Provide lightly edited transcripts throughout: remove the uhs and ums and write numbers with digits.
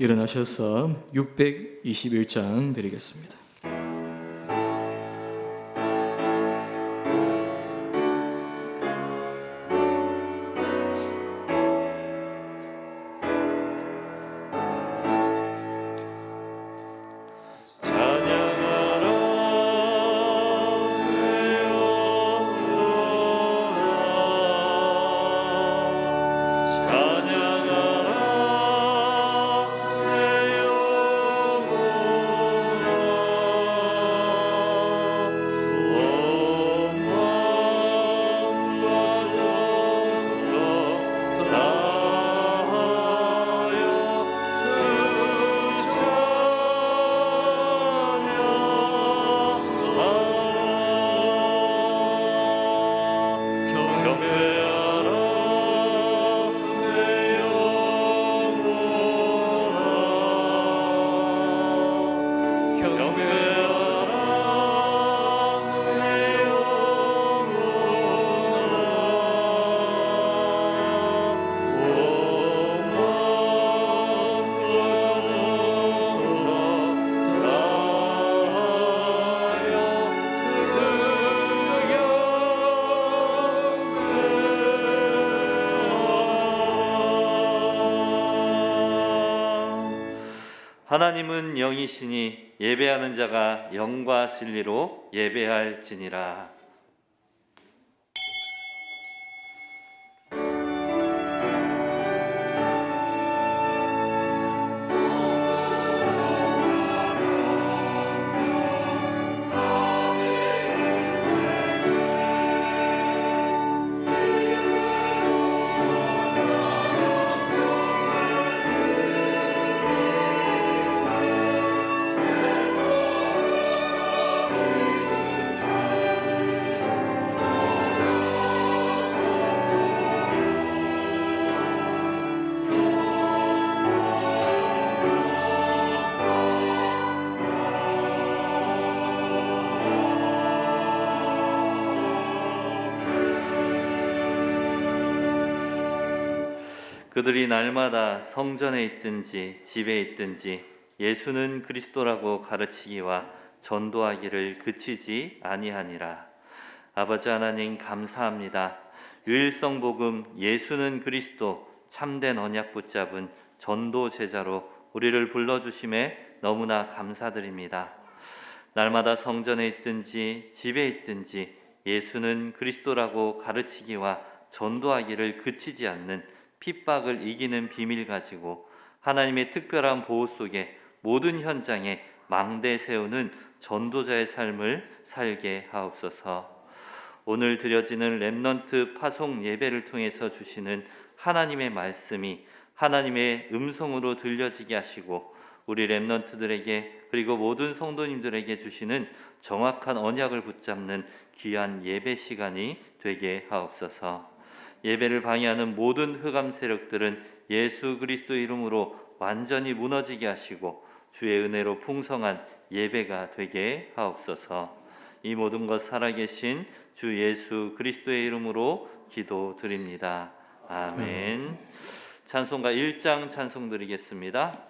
일어나셔서 621장 드리겠습니다. 하나님은 영이시니 예배하는 자가 영과 진리로 예배할지니라. 그들이 날마다 성전에 있든지 집에 있든지 예수는 그리스도라고 가르치기와 전도하기를 그치지 아니하니라. 아버지 하나님 감사합니다. 유일성 복음 예수는 그리스도 참된 언약 붙잡은 전도 제자로 우리를 불러주심에 너무나 감사드립니다. 날마다 성전에 있든지 집에 있든지 예수는 그리스도라고 가르치기와 전도하기를 그치지 않는 핍박을 이기는 비밀 가지고 하나님의 특별한 보호 속에 모든 현장에 망대 세우는 전도자의 삶을 살게 하옵소서. 오늘 드려지는 렘넌트 파송 예배를 통해서 주시는 하나님의 말씀이 하나님의 음성으로 들려지게 하시고 우리 렘넌트들에게 그리고 모든 성도님들에게 주시는 정확한 언약을 붙잡는 귀한 예배 시간이 되게 하옵소서. 예배를 방해하는 모든 흑암 세력들은 예수 그리스도 이름으로 완전히 무너지게 하시고 주의 은혜로 풍성한 예배가 되게 하옵소서. 이 모든 것 살아계신 주 예수 그리스도의 이름으로 기도드립니다. 아멘. 찬송가 1장 찬송 드리겠습니다.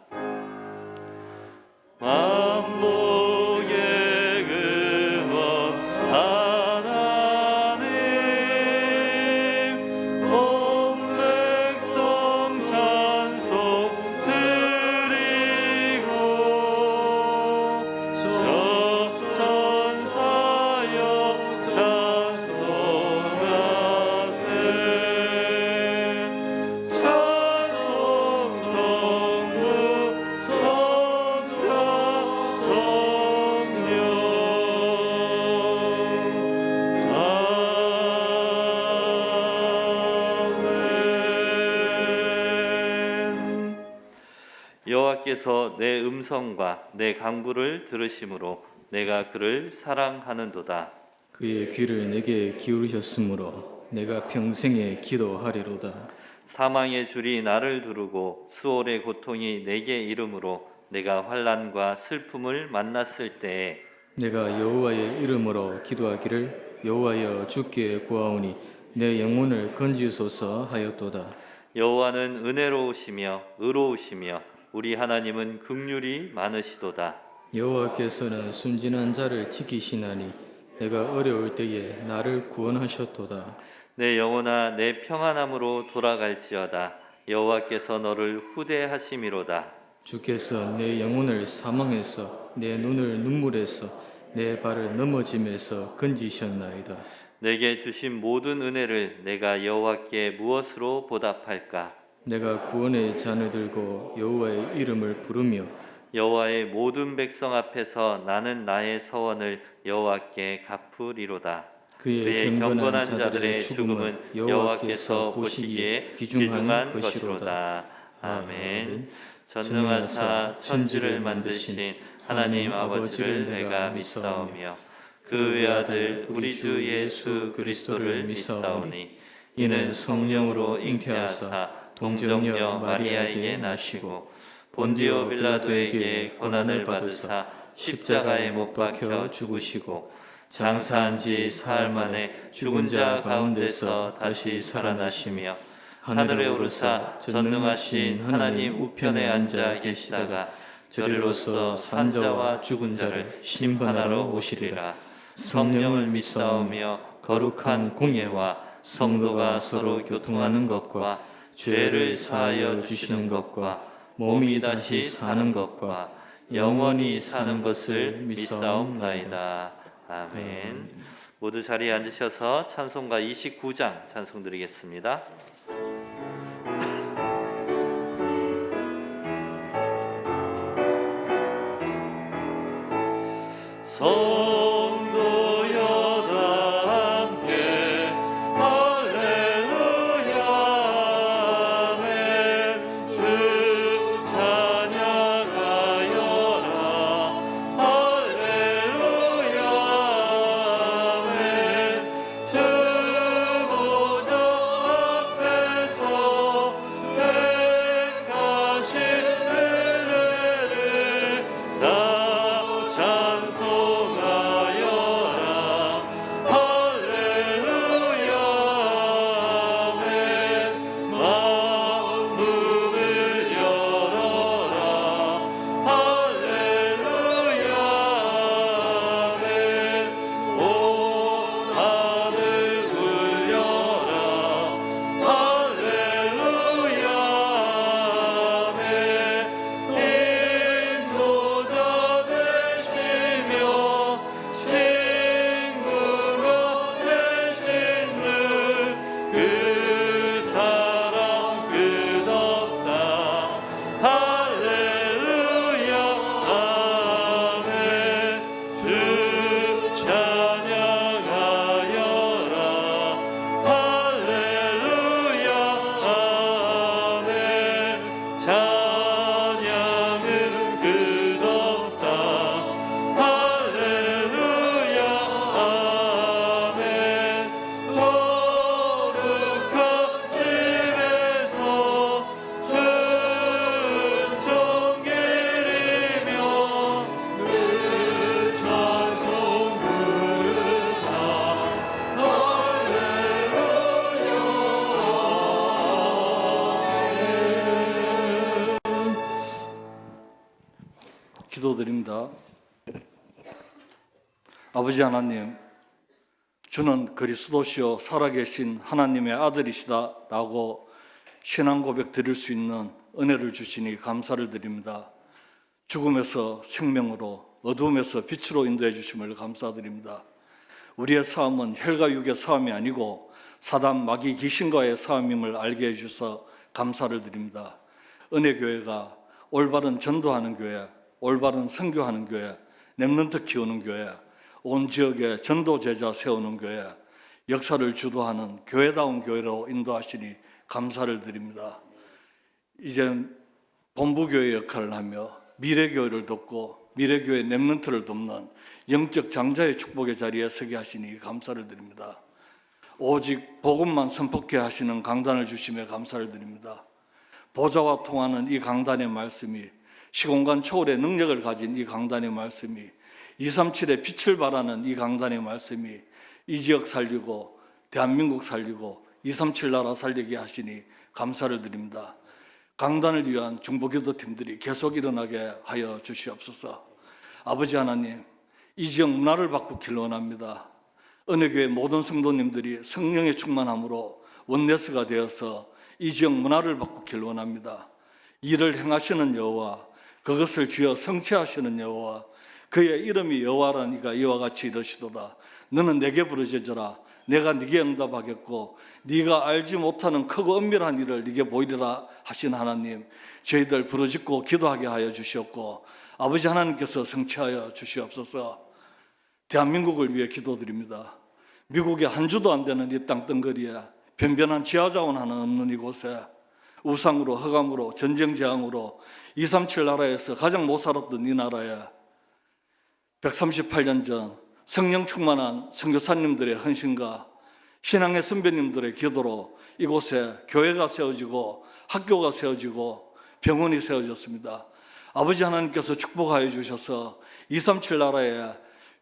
만복의 근원 하나님 온 백성 찬송 드리고 천사여 찬송하세 찬송 성부 성자 성령 아멘. 여호와께서 내 음성과 내 간구를 들으심으로 내가 그를 사랑하는도다. 그의 귀를 내게 기울이셨으므로 내가 평생에 기도하리로다. 사망의 줄이 나를 두르고 수월의 고통이 내게 이름으로 내가 환난과 슬픔을 만났을 때에 내가 여호와의 이름으로 기도하기를 여호와여 주께 구하오니 내 영혼을 건지소서 하였도다. 여호와는 은혜로우시며 의로우시며 우리 하나님은 긍휼이 많으시도다. 여호와께서는 순진한 자를 지키시나니 내가 어려울 때에 나를 구원하셨도다. 내 영혼아 내 평안함으로 돌아갈지어다. 여호와께서 너를 후대하심이로다. 주께서 내 영혼을 사망에서 내 눈을 눈물에서 내 발을 넘어짐에서 건지셨나이다. 내게 주신 모든 은혜를 내가 여호와께 무엇으로 보답할까? 내가 구원의 잔을 들고 여호와의 이름을 부르며 여호와의 모든 백성 앞에서 나는 나의 서원을 여호와께 갚으리로다. 그의 경건한 자들의 죽음은 여호와께서 보시기에 귀중한 것이로다. 아멘. 전능하사 천지를 만드신 하나님 아버지를 내가 믿사오며 그 외아들 우리 주 예수 그리스도를 믿사오니 이는 성령으로 잉태하사 동정녀 마리아에게 나시고 본디오 빌라도에게 고난을 받으사 십자가에 못 박혀 죽으시고 장사한 지 사흘 만에 죽은 자 가운데서 다시 살아나시며 하늘에 오르사 전능하신 하나님 우편에 앉아 계시다가 저리로서 산자와 죽은 자를 심판하러 오시리라. 성령을 믿사오며 거룩한 공예와 성도가 서로 교통하는 것과 죄를 사하여 주시는 것과 몸이 다시 사는 것과 영원히 사는 것을 믿사옵나이다. 아멘. 모두 자리에 앉으셔서 찬송가 29장 찬송 드리겠습니다. 성도여 다 함께 할렐루야 아멘. 주 찬양하여라 할렐루야 아멘. 주 보좌 앞에서 택하신 은혜를 다 찬송하여라 할렐루야 아멘. 마음문을 열어라 할렐루야 아멘. 온 하늘 울려라 할렐루야 아멘. 인도자 되시며 친구가 되신 주 그 사랑 끝없다 할렐루야 아멘. 주 찬양하여라 할렐루야 아멘. 찬양은 끝없다 할렐루야 아멘. 거룩한 집에서 춘종기리며 그 찬송 부르자 할렐루야. 기도드립니다. 아버지 하나님, 주는 그리스도시요 살아계신 하나님의 아들이시다라고 신앙 고백 드릴 수 있는 은혜를 주시니 감사를 드립니다. 죽음에서 생명으로, 어둠에서 빛으로 인도해 주심을 감사드립니다. 우리의 싸움은 혈과 육의 싸움이 아니고 사단 마귀 귀신과의 싸움임을 알게 해주셔서 감사를 드립니다. 은혜교회가 올바른 전도하는 교회, 올바른 선교하는 교회, 렘넌트 키우는 교회, 온 지역에 전도 제자 세우는 교회, 역사를 주도하는 교회다운 교회로 인도하시니 감사를 드립니다. 이제 본부교회 역할을 하며 미래교회를 돕고 미래교회 렘넌트를 돕는 영적 장자의 축복의 자리에 서게 하시니 감사를 드립니다. 오직 복음만 선포케 하시는 강단을 주시며 감사를 드립니다. 보좌와 통하는 이 강단의 말씀이, 시공간 초월의 능력을 가진 이 강단의 말씀이, 237의 빛을 발하는 이 강단의 말씀이 이 지역 살리고 대한민국 살리고 237 나라 살리게 하시니 감사를 드립니다. 강단을 위한 중보기도팀들이 계속 일어나게 하여 주시옵소서. 아버지 하나님, 이 지역 문화를 바꾸길 원합니다. 은혜교회 모든 성도님들이 성령의 충만함으로 원내스가 되어서 이 지역 문화를 바꾸길 원합니다. 이를 행하시는 여호와, 그것을 지어 성취하시는 여호와, 그의 이름이 여호와라니까 이와 같이 이르시도다. 너는 내게 부르짖어라. 내가 네게 응답하겠고 네가 알지 못하는 크고 은밀한 일을 네게 보이리라 하신 하나님, 저희들 부르짖고 기도하게 하여 주시옵고 아버지 하나님께서 성취하여 주시옵소서. 대한민국을 위해 기도드립니다. 미국에 한 주도 안 되는 이 땅덩어리에 변변한 지하자원 하나 없는 이곳에 우상으로, 흑암으로, 전쟁 재앙으로 237 나라에서 가장 못 살았던 이 나라에 138년 전 성령 충만한 선교사님들의 헌신과 신앙의 선배님들의 기도로 이곳에 교회가 세워지고 학교가 세워지고 병원이 세워졌습니다. 아버지 하나님께서 축복하여 주셔서 237 나라에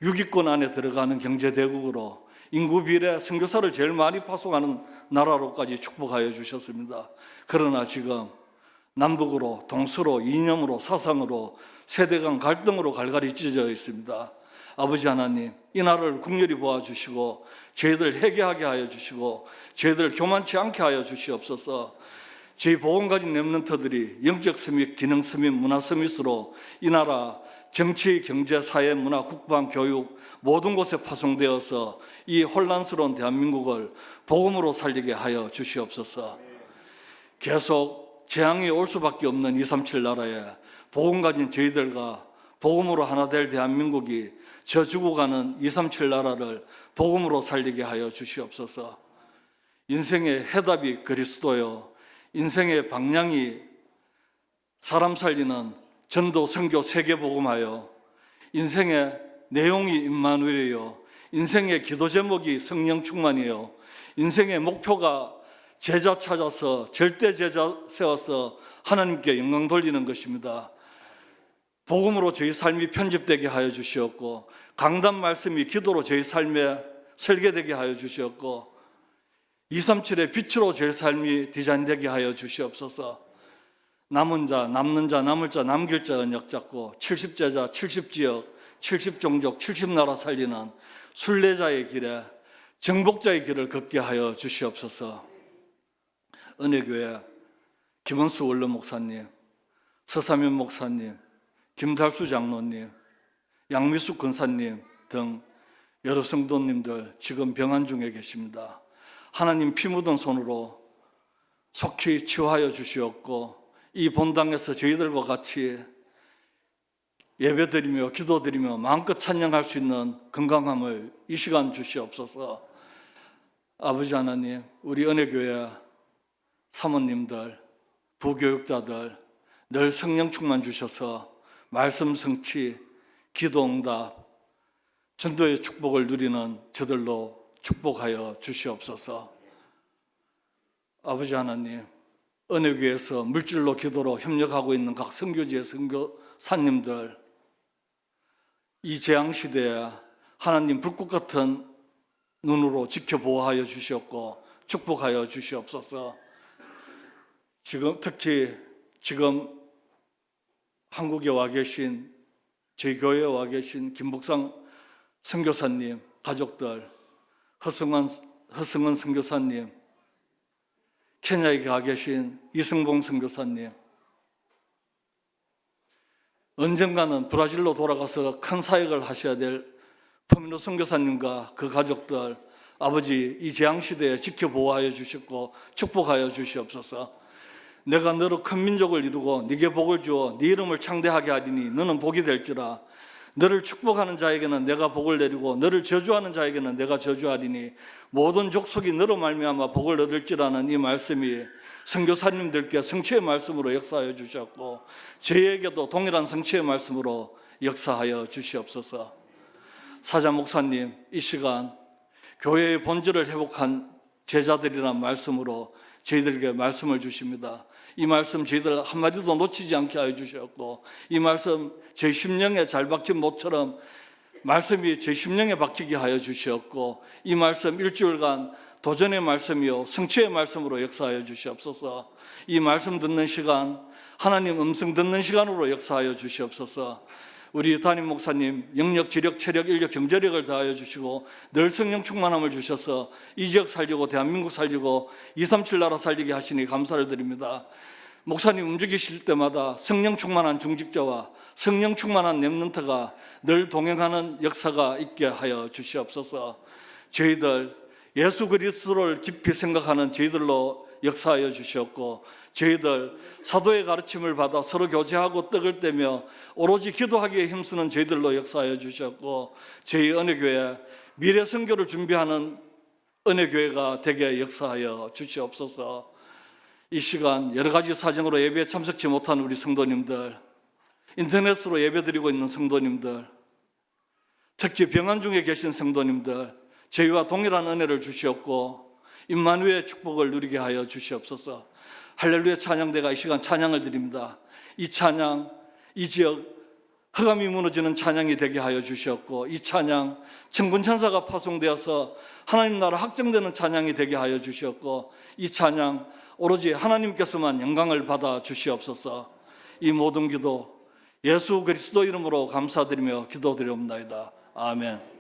6위권 안에 들어가는 경제대국으로 인구 비례 선교사를 제일 많이 파송하는 나라로까지 축복하여 주셨습니다. 그러나 지금 남북으로, 동서로, 이념으로, 사상으로, 세대 간 갈등으로 갈갈이 찢어져 있습니다. 아버지 하나님, 이 나라를 국률이 보아주시고 저희들 회개하게 하여 주시고 저희들 교만치 않게 하여 주시옵소서. 저희 복음 가진 렘넌트들이 영적 서밋, 기능 서밋, 문화 서밋으로 이 나라 정치, 경제, 사회, 문화, 국방, 교육 모든 곳에 파송되어서 이 혼란스러운 대한민국을 복음으로 살리게 하여 주시옵소서. 계속 재앙이 올 수밖에 없는 237 나라에 복음 가진 저희들과 복음으로 하나 될 대한민국이 저 죽어가는 237 나라를 복음으로 살리게 하여 주시옵소서. 인생의 해답이 그리스도요, 인생의 방향이 사람 살리는 전도, 선교, 세계복음하여 인생의 내용이 임마누엘이요, 인생의 기도 제목이 성령 충만이요, 인생의 목표가 제자 찾아서 절대 제자 세워서 하나님께 영광 돌리는 것입니다. 복음으로 저희 삶이 편집되게 하여 주시옵고 강단 말씀이 기도로 저희 삶에 설계되게 하여 주시옵고 237의 빛으로 저희 삶이 디자인되게 하여 주시옵소서. 남은 자, 남는 자, 남을 자, 남길 자 언약 잡고 70제자, 70지역, 70종족, 70나라 살리는 순례자의 길에 정복자의 길을 걷게 하여 주시옵소서. 은혜교회 김원수 원로 목사님, 서사면 목사님, 김달수 장로님, 양미숙 권사님 등 여러 성도님들 지금 병환 중에 계십니다. 하나님 피 묻은 손으로 속히 치유하여 주시옵고 이 본당에서 저희들과 같이 예배드리며 기도드리며 마음껏 찬양할 수 있는 건강함을 이 시간 주시옵소서. 아버지 하나님, 우리 은혜교회 사모님들, 부교육자들 늘 성령 충만 주셔서 말씀 성취, 기도 응답, 전도의 축복을 누리는 저들로 축복하여 주시옵소서. 아버지 하나님, 은혜교회에서 물질로 기도로 협력하고 있는 각 선교지의 선교사님들, 이 재앙시대에 하나님 불꽃 같은 눈으로 지켜보호하여 주시옵고 축복하여 주시옵소서. 특히 한국에 와 계신 저희 교회에 와 계신 김복상 선교사님 가족들, 허승원 선교사님, 케냐에 가 계신 이승봉 선교사님, 언젠가는 브라질로 돌아가서 큰 사역을 하셔야 될 포미노 선교사님과 그 가족들, 아버지 이 재앙시대에 지켜보호하여 주셨고 축복하여 주시옵소서. 내가 너로 큰 민족을 이루고 네게 복을 주어 네 이름을 창대하게 하리니 너는 복이 될지라. 너를 축복하는 자에게는 내가 복을 내리고 너를 저주하는 자에게는 내가 저주하리니 모든 족속이 너로 말미암아 복을 얻을지라는 이 말씀이 선교사님들께 성취의 말씀으로 역사하여 주셨고 저희에게도 동일한 성취의 말씀으로 역사하여 주시옵소서. 사자 목사님, 이 시간 교회의 본질을 회복한 제자들이란 말씀으로 저희들에게 말씀을 주십니다. 이 말씀 저희들 한마디도 놓치지 않게 하여 주셨고 이 말씀 제 심령에 잘 박힌 못처럼 말씀이 제 심령에 박히게 하여 주셨고 이 말씀 일주일간 도전의 말씀이요 성취의 말씀으로 역사하여 주시옵소서. 이 말씀 듣는 시간, 하나님 음성 듣는 시간으로 역사하여 주시옵소서. 우리 담임 목사님 영력, 지력, 체력, 인력, 경제력을 다하여 주시고 늘 성령 충만함을 주셔서 이 지역 살리고 대한민국 살리고 237 나라 살리게 하시니 감사를 드립니다. 목사님 움직이실 때마다 성령 충만한 중직자와 성령 충만한 렘넌트가 늘 동행하는 역사가 있게 하여 주시옵소서. 저희들 예수 그리스도를 깊이 생각하는 저희들로 역사하여 주시옵고, 저희들 사도의 가르침을 받아 서로 교제하고 떡을 떼며 오로지 기도하기에 힘쓰는 저희들로 역사하여 주시옵고, 저희 은혜교회 미래 선교를 준비하는 은혜교회가 되게 역사하여 주시옵소서. 이 시간 여러 가지 사정으로 예배에 참석치 못한 우리 성도님들, 인터넷으로 예배드리고 있는 성도님들, 특히 병환 중에 계신 성도님들, 저희와 동일한 은혜를 주시옵고 임마누엘의 축복을 누리게 하여 주시옵소서. 할렐루야 찬양대가 이 시간 찬양을 드립니다. 이 찬양, 이 지역 흑암이 무너지는 찬양이 되게 하여 주시옵고, 이 찬양 천군천사가 파송되어서 하나님 나라 확정되는 찬양이 되게 하여 주시옵고, 이 찬양 오로지 하나님께서만 영광을 받아 주시옵소서. 이 모든 기도 예수 그리스도 이름으로 감사드리며 기도드리옵나이다. 아멘.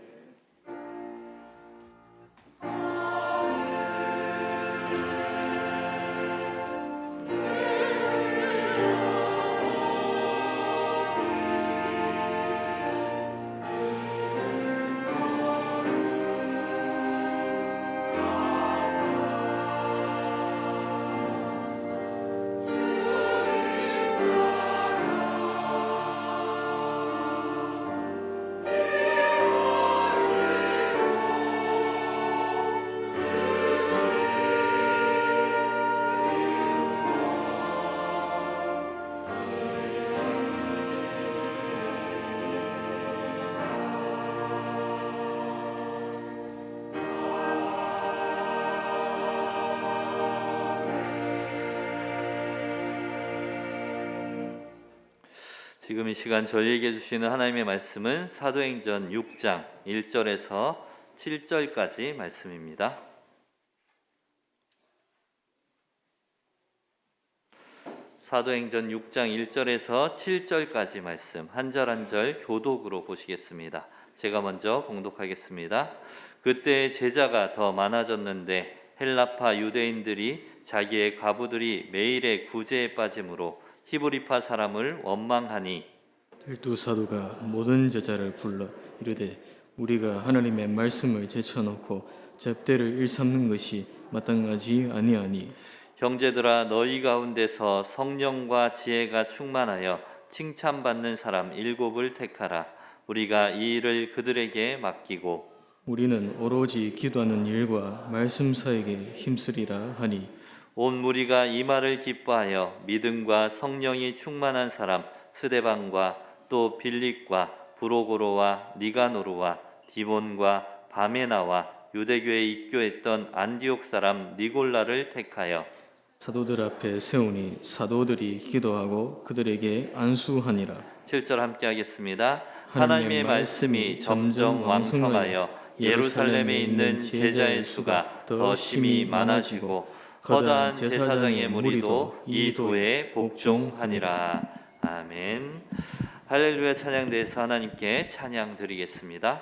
지금 이 시간 저희에게 주시는 하나님의 말씀은 사도행전 6장 1절에서 7절까지 말씀입니다. 사도행전 6장 1절에서 7절까지 말씀 한 절 한 절 교독으로 보시겠습니다. 제가 먼저 봉독하겠습니다. 그때 제자가 더 많아졌는데 헬라파 유대인들이 자기의 과부들이 매일의 구제에 빠짐으로 히브리파 사람을 원망하니 12사도가 모든 제자를 불러 이르되 우리가 하나님의 말씀을 제쳐놓고 접대를 일삼는 것이 마땅하지 아니하니 형제들아 너희 가운데서 성령과 지혜가 충만하여 칭찬받는 사람 7을 택하라. 우리가 이 일을 그들에게 맡기고 우리는 오로지 기도하는 일과 말씀 사에게 힘쓰리라 하니 온 무리가 이 말을 기뻐하여 믿음과 성령이 충만한 사람 스데반과 또 빌립과 브로고로와 니가노르와 디몬과 바메나와 유대교에 입교했던 안디옥 사람 니골라를 택하여 사도들 앞에 세우니 사도들이 기도하고 그들에게 안수하니라. 7절 함께 하겠습니다. 하나님의 말씀이 점점 왕성하여 예루살렘에 있는 제자의 수가 더 심히 많아지고 거대한 제사장의 무리도 이 도에 복종하니라. 아멘. 할렐루야 찬양대에서 하나님께 찬양 드리겠습니다.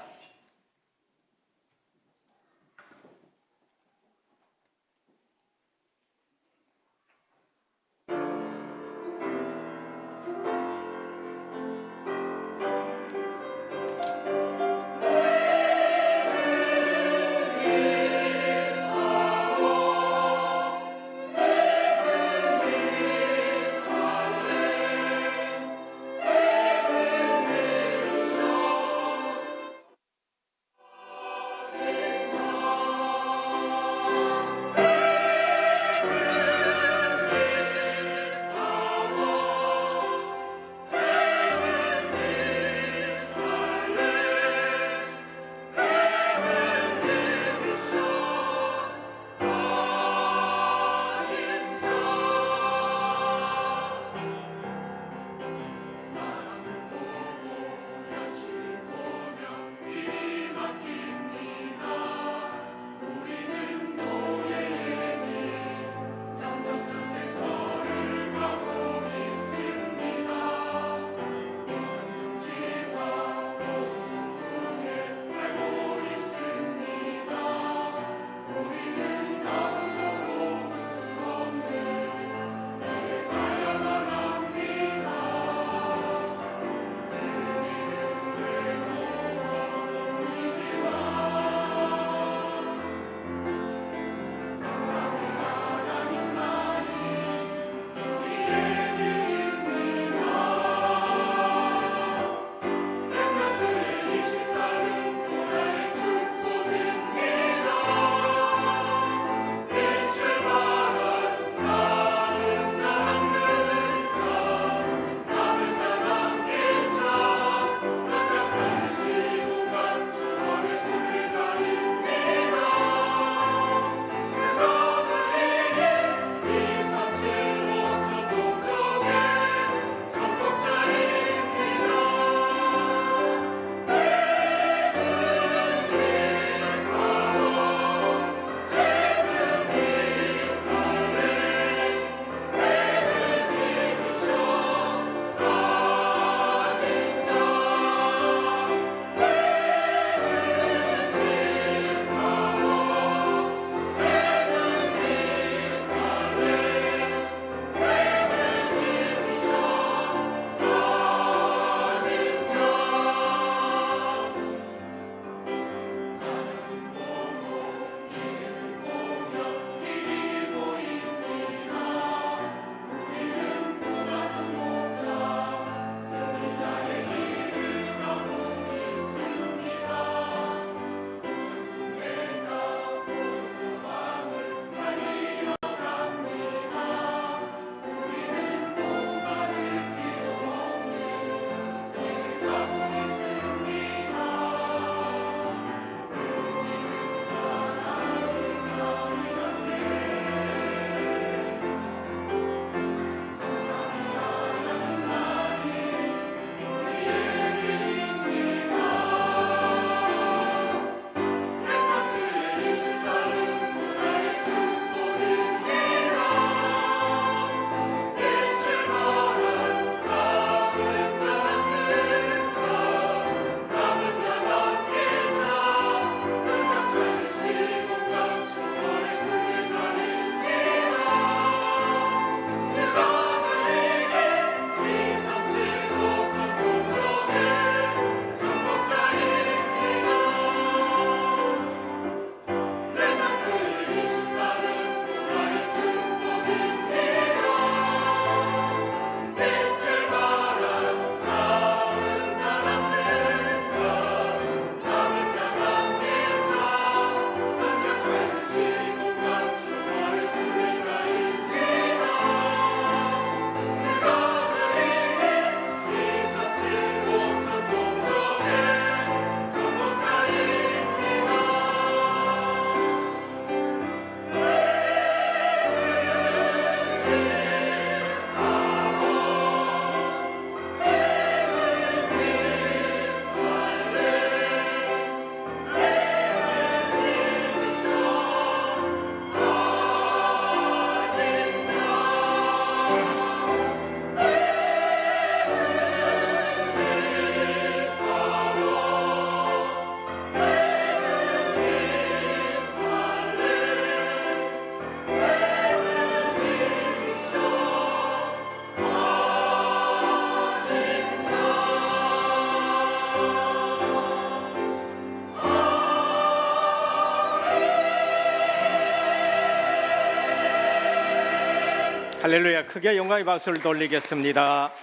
할렐루야. 크게 영광의 박수를 돌리겠습니다.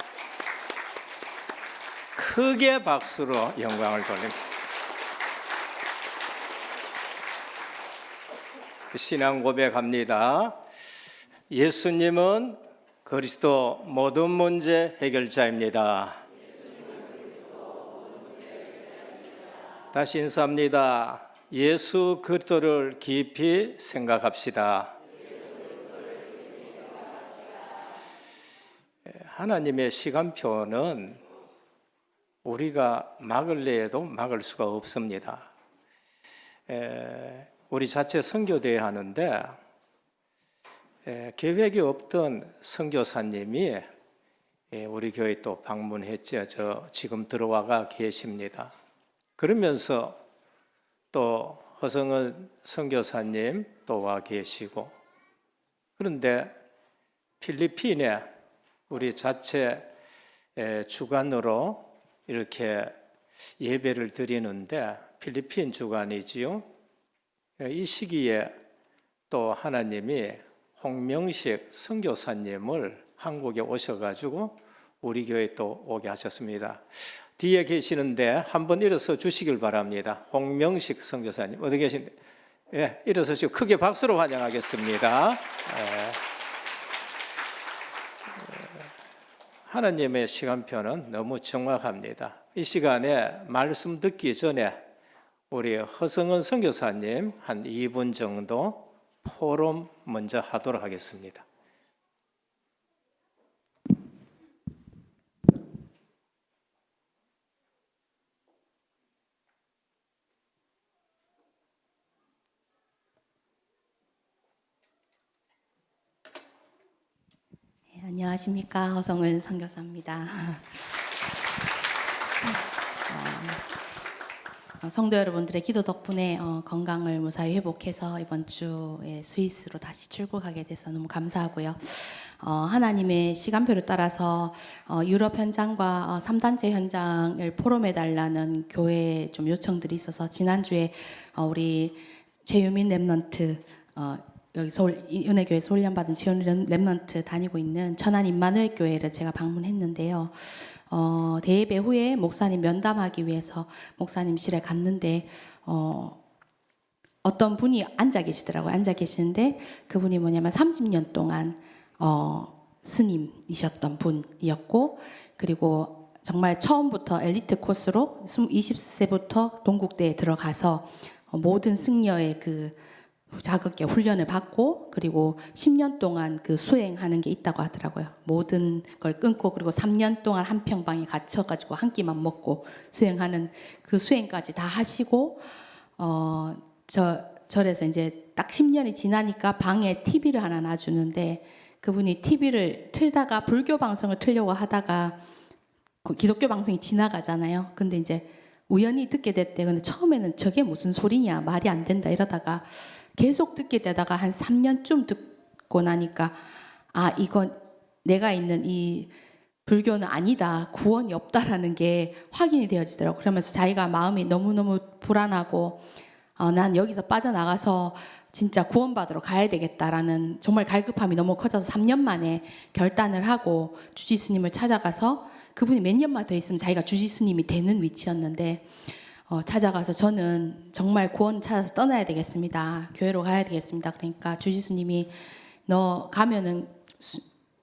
크게 박수로 영광을 돌립니다. 신앙 고백합니다. 예수님은 그리스도 모든 문제 해결자입니다. 다시 인사합니다. 예수 그리스도를 깊이 생각합시다. 하나님의 시간표는 우리가 막을래 해도 막을 수가 없습니다. 우리 자체 선교대회 하는데 계획이 없던 선교사님이 우리 교회 또 방문했죠. 저 지금 들어와가 계십니다. 그러면서 또 허성은 선교사님 또 와 계시고, 그런데 필리핀에 우리 자체 주관으로 이렇게 예배를 드리는데, 필리핀 주관이지요. 이 시기에 또 하나님이 홍명식 선교사님을 한국에 오셔가지고 우리 교회에 또 오게 하셨습니다. 뒤에 계시는데 한번 일어서 주시길 바랍니다. 홍명식 선교사님 어디 계신데? 예, 일어서시고 크게 박수로 환영하겠습니다. 하나님의 시간표는 너무 정확합니다. 이 시간에 말씀 듣기 전에 우리 허성은 선교사님 한 2분 정도 포럼 먼저 하도록 하겠습니다. 네, 안녕하십니까. 허성은 선교사입니다. 성도 여러분들의 기도 덕분에 건강을 무사히 회복해서 이번 주에 스위스로 다시 출국하게 돼서 너무 감사하고요. 하나님의 시간표를 따라서 유럽 현장과 3단체 현장을 포럼해달라는 교회 좀 요청들이 있어서 지난주에 우리 최유민 랩넌트 여기 서울 은혜교회에서 훈련받은 최유민 랩넌트 다니고 있는 천안 임마누엘 교회를 제가 방문했는데요. 대예배 후에 목사님 면담하기 위해서 목사님실에 갔는데 어떤 분이 앉아 계시더라고요. 앉아 계시는데 그분이 뭐냐면 30년 동안 스님이셨던 분이었고, 그리고 정말 처음부터 엘리트 코스로 20세부터 동국대에 들어가서 모든 승려의 그 자극의 훈련을 받고, 그리고 10년 동안 그 수행하는 게 있다고 하더라고요. 모든 걸 끊고, 그리고 3년 동안 한 평방에 갇혀가지고 한 끼만 먹고 수행하는 그 수행까지 다 하시고, 절에서 이제 딱 10년이 지나니까 방에 TV를 하나 놔주는데, 그분이 TV를 틀다가 불교 방송을 틀려고 하다가 그 기독교 방송이 지나가잖아요. 근데 이제 우연히 듣게 됐대. 근데 처음에는 저게 무슨 소리냐, 말이 안 된다 이러다가 계속 듣게 되다가 한 3년쯤 듣고 나니까 이건 내가 있는 이 불교는 아니다, 구원이 없다라는 게 확인이 되어지더라고요. 그러면서 자기가 마음이 너무너무 불안하고 난 여기서 빠져나가서 진짜 구원받으러 가야 되겠다라는 정말 갈급함이 너무 커져서 3년 만에 결단을 하고 주지스님을 찾아가서, 그분이 몇 년만 더 있으면 자기가 주지스님이 되는 위치였는데 찾아가서 저는 정말 구원 찾아서 떠나야 되겠습니다. 교회로 가야 되겠습니다. 그러니까 주지스님이 너 가면은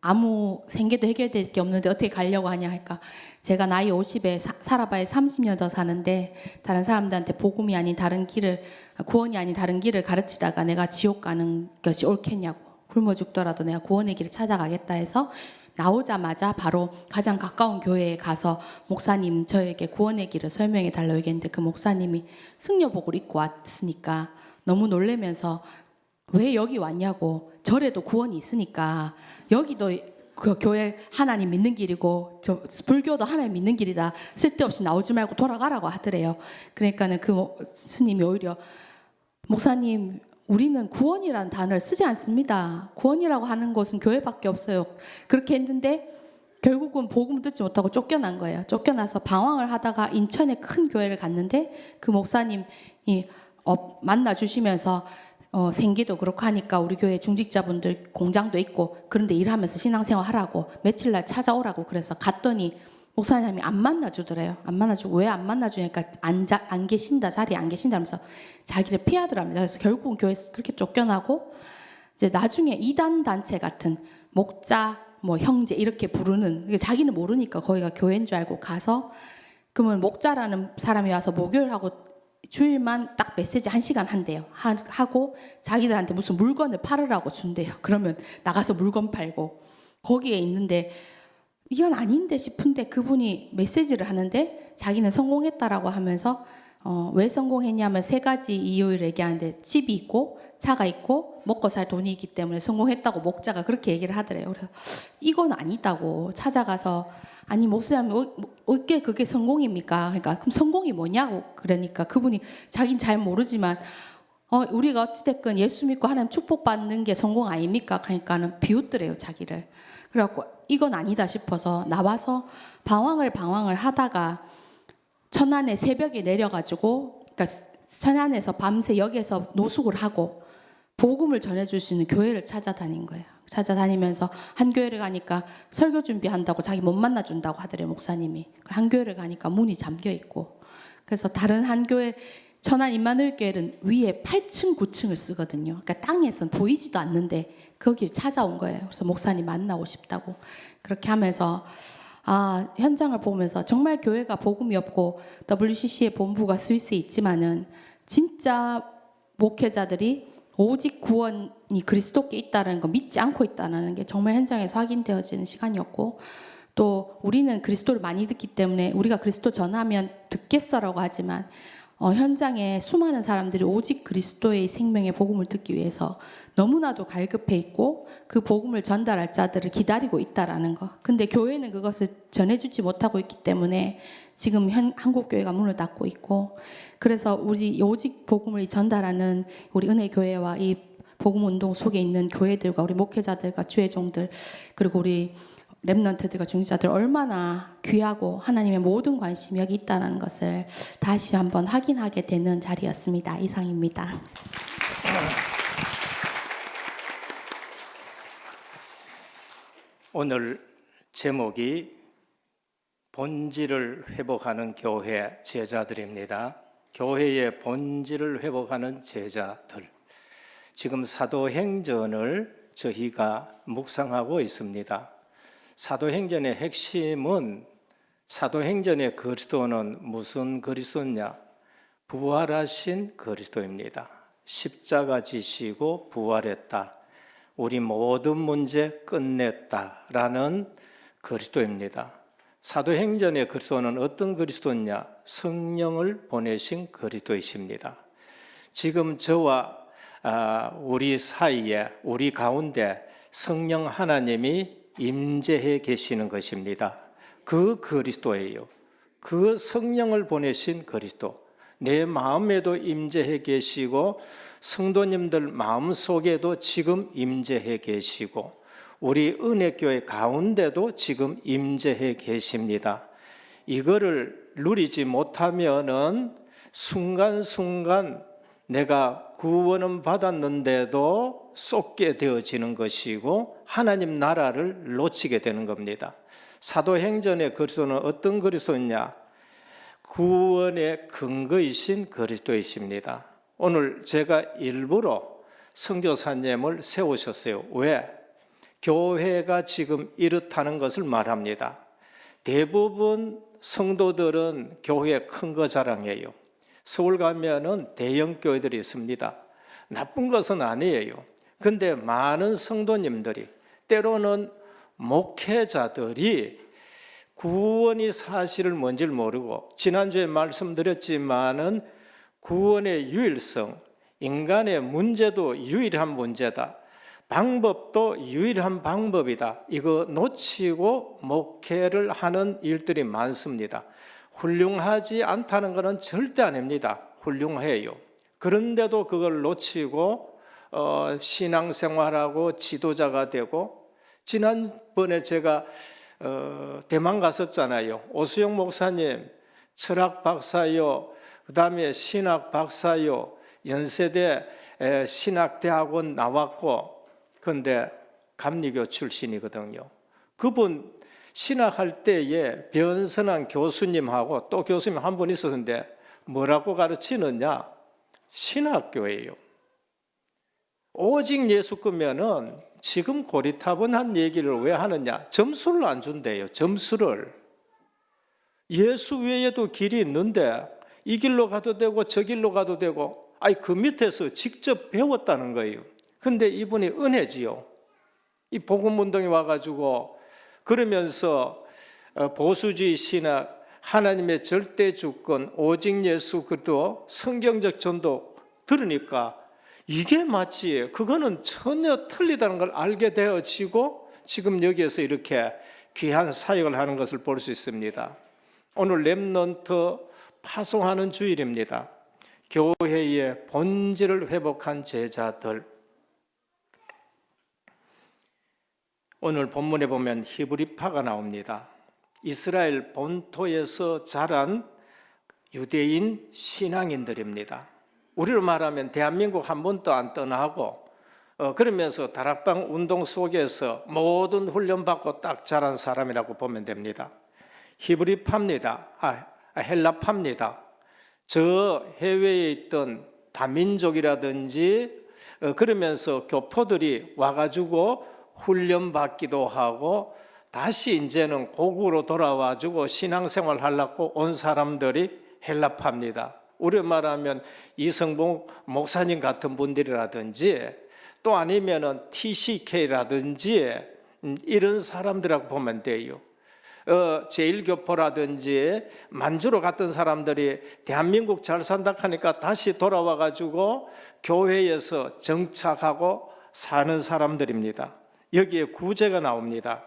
아무 생계도 해결될 게 없는데 어떻게 가려고 하냐 하니까, 제가 나이 50에 살아봐야 30년 더 사는데 다른 사람들한테 복음이 아닌 다른 길을, 구원이 아닌 다른 길을 가르치다가 내가 지옥 가는 것이 옳겠냐고, 굶어 죽더라도 내가 구원의 길을 찾아가겠다 해서 나오자마자 바로 가장 가까운 교회에 가서 목사님 저에게 구원의 길을 설명해 달라고 얘기했는데, 그 목사님이 승려복을 입고 왔으니까 너무 놀라면서 왜 여기 왔냐고, 절에도 구원이 있으니까 여기도 그 교회 하나님 믿는 길이고 저 불교도 하나님 믿는 길이다, 쓸데없이 나오지 말고 돌아가라고 하더래요. 그러니까는 그 스님이 오히려 목사님 우리는 구원이라는 단어를 쓰지 않습니다. 구원이라고 하는 곳은 교회밖에 없어요. 그렇게 했는데 결국은 복음 듣지 못하고 쫓겨난 거예요. 쫓겨나서 방황을 하다가 인천의 큰 교회를 갔는데 그 목사님이 만나 주시면서 생기도 그렇고 하니까 우리 교회 중직자분들 공장도 있고 그런데 일하면서 신앙생활 하라고 며칠 날 찾아오라고 그래서 갔더니 목사님이 안 만나주더래요. 안 만나주고 왜 안 만나주니까 안 계신다, 자리에 안 계신다 하면서 자기를 피하더랍니다. 그래서 결국은 교회에서 그렇게 쫓겨나고 이제 나중에 이단 단체 같은 목자, 뭐 형제 이렇게 부르는, 자기는 모르니까 거기가 교회인 줄 알고 가서 그러면 목자라는 사람이 와서 목요일하고 주일만 딱 메시지 1시간 한대요. 하고 자기들한테 무슨 물건을 팔으라고 준대요. 그러면 나가서 물건 팔고 거기에 있는데 이건 아닌데 싶은데 그분이 메시지를 하는데 자기는 성공했다라고 하면서 왜 성공했냐면 3가지 이유를 얘기하는데 집이 있고 차가 있고 먹고 살 돈이 있기 때문에 성공했다고 목자가 그렇게 얘기를 하더래요. 그래서 이건 아니다고 찾아가서 아니 목사님 어떻게 그게 성공입니까? 그러니까 그럼 성공이 뭐냐고 그러니까 그분이 자기는 잘 모르지만 우리가 어찌됐건 예수 믿고 하나님 축복받는 게 성공 아닙니까? 하니까는 비웃더래요 자기를. 그래갖고 이건 아니다 싶어서 나와서 방황을 하다가 천안에 새벽에 내려가지고 그러니까 천안에서 밤새 역에서 노숙을 하고 복음을 전해줄 수 있는 교회를 찾아다닌 거예요. 찾아다니면서 한 교회를 가니까 설교 준비한다고 자기 못 만나준다고 하더래요 목사님이. 한 교회를 가니까 문이 잠겨 있고 그래서 다른 한 교회 천안 임마누엘 교회는 위에 8층 9층을 쓰거든요. 그러니까 땅에선 보이지도 않는데 거기를 찾아온 거예요. 그래서 목사님 만나고 싶다고 그렇게 하면서 현장을 보면서 정말 교회가 복음이 없고 WCC의 본부가 스위스에 있지만은 진짜 목회자들이 오직 구원이 그리스도께 있다는 거 믿지 않고 있다는 게 정말 현장에서 확인되어지는 시간이었고 또 우리는 그리스도를 많이 듣기 때문에 우리가 그리스도 전하면 듣겠어라고 하지만 현장에 수많은 사람들이 오직 그리스도의 생명의 복음을 듣기 위해서 너무나도 갈급해 있고 그 복음을 전달할 자들을 기다리고 있다라는 거. 근데 교회는 그것을 전해주지 못하고 있기 때문에 지금 한국교회가 문을 닫고 있고 그래서 우리 오직 복음을 전달하는 우리 은혜교회와 이 복음운동 속에 있는 교회들과 우리 목회자들과 주의 종들 그리고 우리 렘넌트들과 중직자들 얼마나 귀하고 하나님의 모든 관심이 여기 있다는 것을 다시 한번 확인하게 되는 자리였습니다. 이상입니다. 오늘 제목이 본질을 회복하는 교회 제자들입니다. 교회의 본질을 회복하는 제자들. 지금 사도행전을 저희가 묵상하고 있습니다. 사도행전의 핵심은 사도행전의 그리스도는 무슨 그리스도냐? 부활하신 그리스도입니다. 십자가 지시고 부활했다. 우리 모든 문제 끝냈다라는 그리스도입니다. 사도행전의 그리스도는 어떤 그리스도냐? 성령을 보내신 그리스도이십니다. 지금 저와 우리 사이에 우리 가운데 성령 하나님이 임재해 계시는 것입니다. 그 그리스도예요. 그 성령을 보내신 그리스도. 내 마음에도 임재해 계시고 성도님들 마음속에도 지금 임재해 계시고 우리 은혜교회 가운데도 지금 임재해 계십니다. 이거를 누리지 못하면은 순간순간 내가 구원은 받았는데도 쏟게 되어지는 것이고 하나님 나라를 놓치게 되는 겁니다. 사도행전의 그리스도는 어떤 그리스도냐? 구원의 근거이신 그리스도이십니다. 오늘 제가 일부러 선교사님을 세우셨어요. 왜? 교회가 지금 이렇다는 것을 말합니다. 대부분 성도들은 교회 큰 거 자랑해요. 서울 가면은 대형 교회들이 있습니다. 나쁜 것은 아니에요. 근데 많은 성도님들이 때로는 목회자들이 구원이 사실을 뭔지를 모르고 지난주에 말씀드렸지만은 구원의 유일성, 인간의 문제도 유일한 문제다. 방법도 유일한 방법이다. 이거 놓치고 목회를 하는 일들이 많습니다. 훌륭하지 않다는 것은 절대 아닙니다. 훌륭해요. 그런데도 그걸 놓치고 신앙생활하고 지도자가 되고 지난번에 제가 대만 갔었잖아요. 오수영 목사님 철학 박사요, 그 다음에 신학 박사요, 연세대 신학대학원 나왔고, 그런데 감리교 출신이거든요. 그분 신학할 때에 변선한 교수님하고 또 교수님 한 분 있었는데 뭐라고 가르치느냐? 신학교예요. 오직 예수 끄면은 지금 고리타분한 얘기를 왜 하느냐? 점수를 안 준대요. 점수를. 예수 외에도 길이 있는데 이 길로 가도 되고 저 길로 가도 되고, 그 밑에서 직접 배웠다는 거예요. 근데 이분이 은혜지요. 이 복음운동에 와가지고 그러면서 보수주의 신학, 하나님의 절대 주권, 오직 예수, 그도 성경적 전도 들으니까 이게 맞지, 그거는 전혀 틀리다는 걸 알게 되어지고 지금 여기에서 이렇게 귀한 사역을 하는 것을 볼 수 있습니다. 오늘 렘넌트 파송하는 주일입니다. 교회의 본질을 회복한 제자들. 오늘 본문에 보면 히브리파가 나옵니다. 이스라엘 본토에서 자란 유대인 신앙인들입니다. 우리로 말하면 대한민국 한 번도 안 떠나고 그러면서 다락방 운동 속에서 모든 훈련받고 딱 자란 사람이라고 보면 됩니다. 히브리파입니다. 헬라파입니다. 저 해외에 있던 다민족이라든지 그러면서 교포들이 와가지고 훈련받기도 하고 다시 이제는 고국으로 돌아와주고 신앙생활 하려고 온 사람들이 헬라파입니다. 우리 말하면 이성봉 목사님 같은 분들이라든지 또 아니면은 TCK라든지 이런 사람들이라고 보면 돼요. 제1교포라든지 만주로 갔던 사람들이 대한민국 잘 산다 하니까 다시 돌아와가지고 교회에서 정착하고 사는 사람들입니다. 여기에 구제가 나옵니다.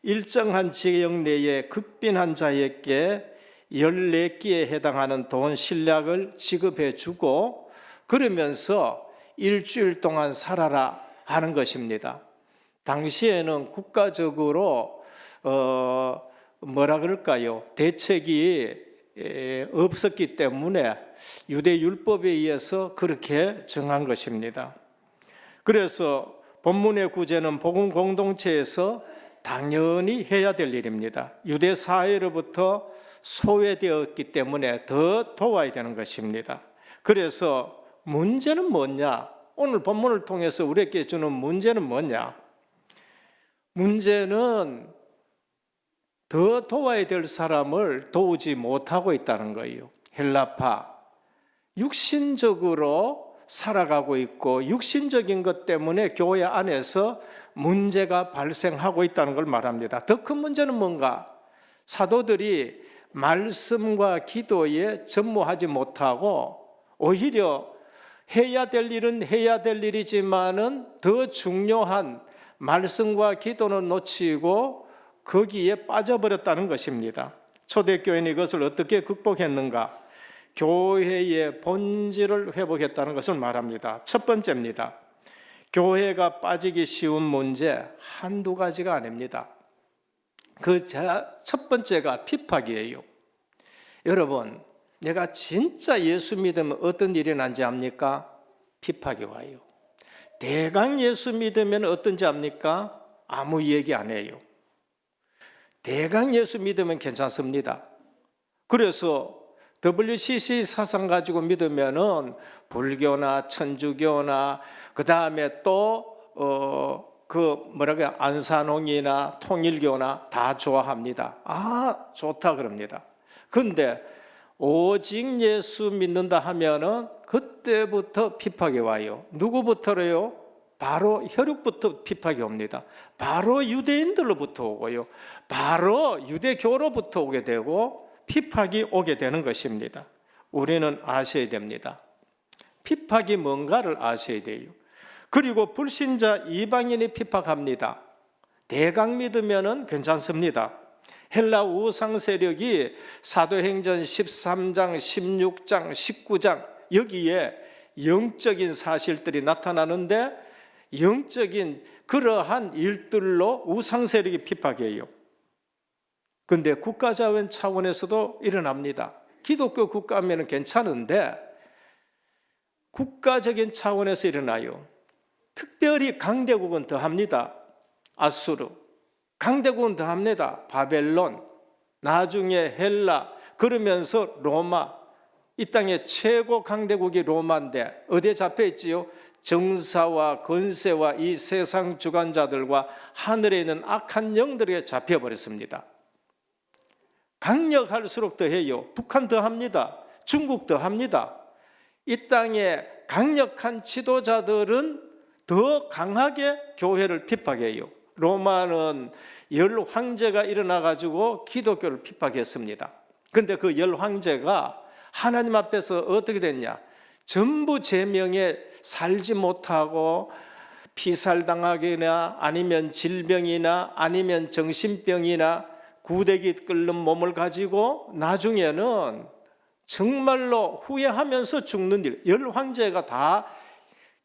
일정한 지역 내에 극빈한 자에게 14끼에 해당하는 돈 신략을 지급해 주고 그러면서 일주일 동안 살아라 하는 것입니다. 당시에는 국가적으로 뭐라 그럴까요? 대책이 없었기 때문에 유대 율법에 의해서 그렇게 정한 것입니다. 그래서 본문의 구제는 복음 공동체에서 당연히 해야 될 일입니다. 유대 사회로부터 소외되었기 때문에 더 도와야 되는 것입니다. 그래서 문제는 뭐냐? 오늘 본문을 통해서 우리에게 주는 문제는 뭐냐? 문제는 더 도와야 될 사람을 도우지 못하고 있다는 거예요. 헬라파, 육신적으로 살아가고 있고 육신적인 것 때문에 교회 안에서 문제가 발생하고 있다는 걸 말합니다. 더 큰 문제는 뭔가? 사도들이 말씀과 기도에 전무하지 못하고 오히려 해야 될 일은 해야 될 일이지만은 더 중요한 말씀과 기도는 놓치고 거기에 빠져버렸다는 것입니다. 초대교회는 이것을 어떻게 극복했는가? 교회의 본질을 회복했다는 것을 말합니다. 첫 번째입니다. 교회가 빠지기 쉬운 문제 한두 가지가 아닙니다. 그 첫 번째가 핍박이에요. 여러분, 내가 진짜 예수 믿으면 어떤 일이 난지 압니까? 핍박이 와요. 대강 예수 믿으면 어떤지 압니까? 아무 얘기 안 해요. 대강 예수 믿으면 괜찮습니다. 그래서 WCC 사상 가지고 믿으면은 불교나 천주교나 그 다음에 또 안산홍이나 통일교나 다 좋아합니다. 좋다 그럽니다. 그런데 오직 예수 믿는다 하면은 그때부터 핍박이 와요. 누구부터래요? 바로 혈육부터 핍박이 옵니다. 바로 유대인들로부터 오고요. 바로 유대교로부터 오게 되고 핍박이 오게 되는 것입니다. 우리는 아셔야 됩니다. 핍박이 뭔가를 아셔야 돼요. 그리고 불신자 이방인이 핍박합니다. 대강 믿으면은 괜찮습니다. 헬라 우상 세력이 사도행전 13장, 16장, 19장 여기에 영적인 사실들이 나타나는데 영적인 그러한 일들로 우상 세력이 핍박해요. 그런데 국가자원 차원에서도 일어납니다. 기독교 국가면 괜찮은데 국가적인 차원에서 일어나요. 특별히 강대국은 더합니다. 아수르. 강대국은 더합니다. 바벨론. 나중에 헬라. 그러면서 로마. 이 땅의 최고 강대국이 로마인데 어디에 잡혀있지요? 정사와 권세와 이 세상 주관자들과 하늘에 있는 악한 영들에게 잡혀버렸습니다. 강력할수록 더해요. 북한 더합니다. 중국 더합니다. 이 땅의 강력한 지도자들은 더 강하게 교회를 핍박해요. 로마는 열 황제가 일어나가지고 기독교를 핍박했습니다. 그런데 그 열 황제가 하나님 앞에서 어떻게 됐냐? 전부 제명에 살지 못하고 피살당하거나 아니면 질병이나 아니면 정신병이나 구데기 끓는 몸을 가지고 나중에는 정말로 후회하면서 죽는 일. 열 황제가 다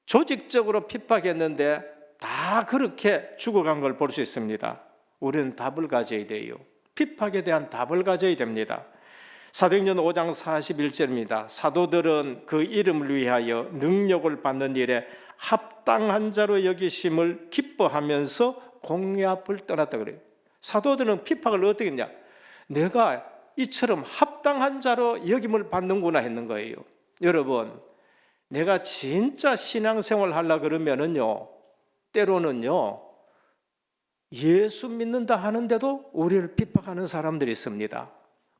조직적으로 핍박했는데 다 그렇게 죽어간 걸 볼 수 있습니다. 우리는 답을 가져야 돼요. 핍박에 대한 답을 가져야 됩니다. 사도행전 5장 41절입니다. 사도들은 그 이름을 위하여 능력을 받는 일에 합당한 자로 여기심을 기뻐하면서 공회 앞을 떠났다 그래요. 사도들은 핍박을 어떻게 했냐? 내가 이처럼 합당한 자로 여김을 받는구나 했는 거예요. 여러분, 내가 진짜 신앙생활 하려고 그러면은요, 때로는요, 예수 믿는다 하는데도 우리를 핍박하는 사람들이 있습니다.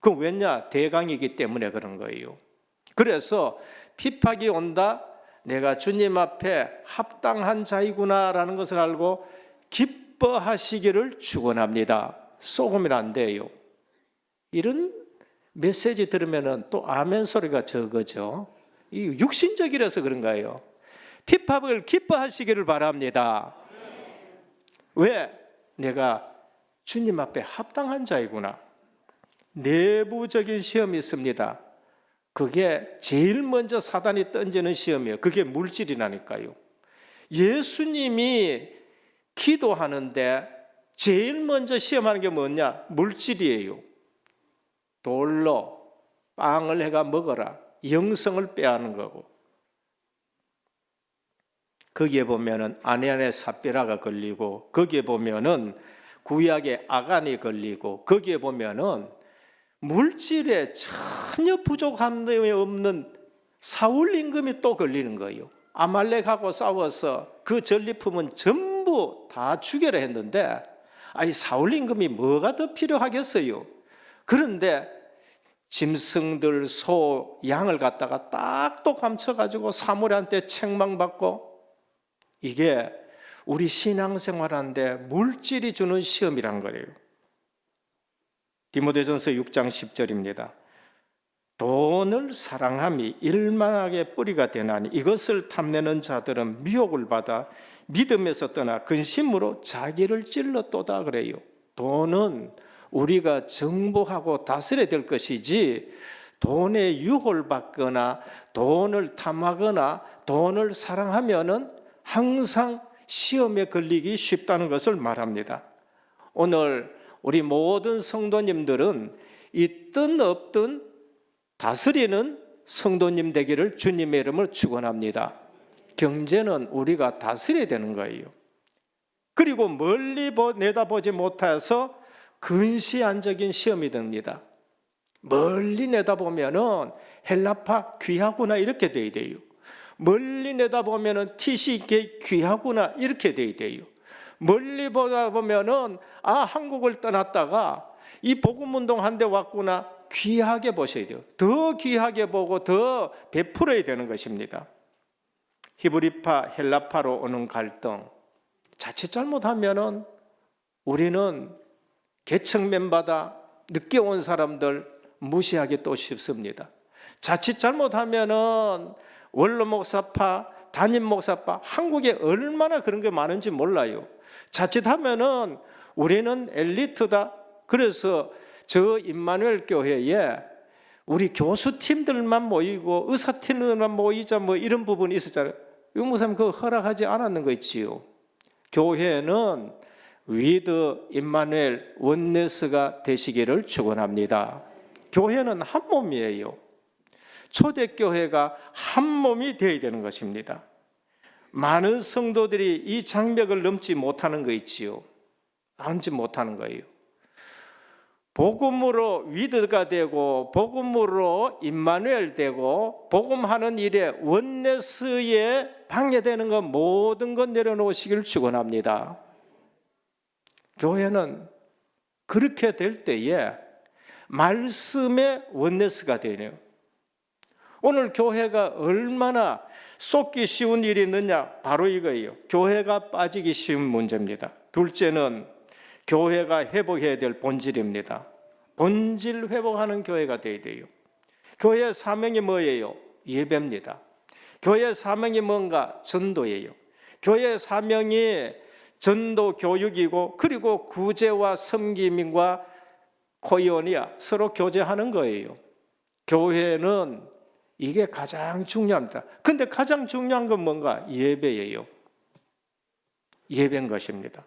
그럼 왜냐? 대강이기 때문에 그런 거예요. 그래서 핍박이 온다, 내가 주님 앞에 합당한 자이구나라는 것을 알고 기뻐하시기를 축원합니다. 속으면 안 돼요. 이런 메시지 들으면 또 아멘 소리가 적어져. 이 육신적이라서 그런가요? 핍박을 기뻐하시기를 바랍니다. 왜? 내가 주님 앞에 합당한 자이구나. 내부적인 시험이 있습니다. 그게 제일 먼저 사단이 던지는 시험이에요. 그게 물질이라니까요. 예수님이 기도하는데 제일 먼저 시험하는 게 뭐냐? 물질이에요. 돌로 빵을 해가 먹어라. 영성을 빼앗는 거고. 거기에 보면은 아내안에 삽비라가 걸리고, 거기에 보면은 구약의 아간이 걸리고, 거기에 보면은 물질에 전혀 부족함이 없는 사울 임금이 또 걸리는 거예요. 아말렉하고 싸워서 그 전리품은 전부 다 죽여라 했는데, 아니 사울 임금이 뭐가 더 필요하겠어요? 그런데 짐승들, 소, 양을 갖다가 딱 또 감춰가지고 사무엘한테 책망받고, 이게 우리 신앙생활하는데 물질이 주는 시험이란 거예요. 디모데전서 6장 10절입니다. 돈을 사랑함이 일만하게 뿌리가 되나니 이것을 탐내는 자들은 미혹을 받아 믿음에서 떠나 근심으로 자기를 찔렀도다 그래요. 돈은 우리가 정복하고 다스려야 될 것이지, 돈에 유혹을 받거나 돈을 탐하거나 돈을 사랑하면은 항상 시험에 걸리기 쉽다는 것을 말합니다. 오늘 우리 모든 성도님들은 있든 없든 다스리는 성도님 되기를 주님의 이름으로 축원합니다. 경제는 우리가 다스려야 되는 거예요. 그리고 멀리 내다보지 못해서 근시안적인 시험이 듭니다. 멀리 내다보면은 헬라파 귀하구나 이렇게 돼야 돼요. 멀리 내다보면은 티시 귀하구나 이렇게 돼야 돼요. 멀리 보다 보면은 한국을 떠났다가 이 복음운동 한 데 왔구나 귀하게 보셔야 돼요. 더 귀하게 보고 더 베풀어야 되는 것입니다. 히브리파 헬라파로 오는 갈등, 자칫 잘못하면은 우리는 계층 멤버다 늦게 온 사람들 무시하기 또 쉽습니다. 자칫 잘못하면은 원로 목사파, 담임 목사파, 한국에 얼마나 그런 게 많은지 몰라요. 자칫하면은 우리는 엘리트다. 그래서 저 임마누엘 교회에 우리 교수팀들만 모이고 의사팀들만 모이자 뭐 이런 부분이 있었잖아요. 유 목사님 그거 허락하지 않았는 거 있지요. 교회는 위드 임마누엘 원네스가 되시기를 축원합니다. 교회는 한 몸이에요. 초대교회가 한 몸이 되어야 되는 것입니다. 많은 성도들이 이 장벽을 넘지 못하는 거 있지요. 넘지 못하는 거예요. 복음으로 위드가 되고 복음으로 임마누엘 되고 복음하는 일에 원네스에 방해되는 것 모든 것 내려놓으시길 축원합니다. 교회는 그렇게 될 때에 말씀의 원네스가 되네요. 오늘 교회가 얼마나 쏟기 쉬운 일이 있느냐? 바로 이거예요. 교회가 빠지기 쉬운 문제입니다. 둘째는 교회가 회복해야 될 본질입니다. 본질 회복하는 교회가 되어야 돼요. 교회의 사명이 뭐예요? 예배입니다. 교회의 사명이 뭔가? 전도예요. 교회의 사명이 전도 교육이고 그리고 구제와 섬김과 코이오니아 서로 교제하는 거예요. 교회는 이게 가장 중요합니다. 근데 가장 중요한 건 뭔가? 예배예요. 예배인 것입니다.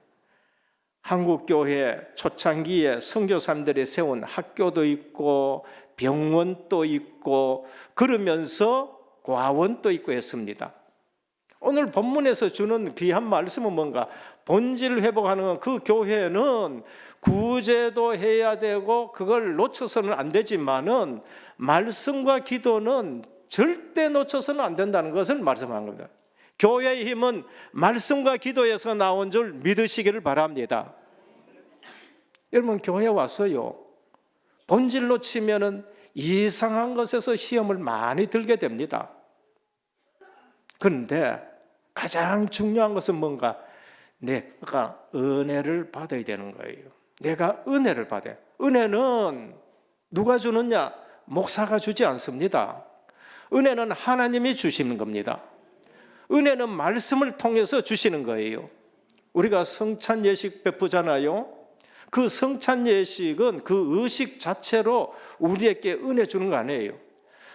한국교회 초창기에 선교사님들이 세운 학교도 있고 병원도 있고 그러면서 과원도 있고 했습니다. 오늘 본문에서 주는 귀한 말씀은 뭔가? 본질 회복하는 건 그 교회는 구제도 해야 되고 그걸 놓쳐서는 안 되지만은 말씀과 기도는 절대 놓쳐서는 안 된다는 것을 말씀한 겁니다. 교회의 힘은 말씀과 기도에서 나온 줄 믿으시기를 바랍니다. 여러분 교회 와서요 본질로 치면은 이상한 것에서 시험을 많이 들게 됩니다. 그런데 가장 중요한 것은 뭔가? 내가 은혜를 받아야 되는 거예요. 내가 은혜를 받아요. 은혜는 누가 주느냐? 목사가 주지 않습니다. 은혜는 하나님이 주시는 겁니다. 은혜는 말씀을 통해서 주시는 거예요. 우리가 성찬 예식 베푸잖아요. 그 성찬 예식은 그 의식 자체로 우리에게 은혜 주는 거 아니에요.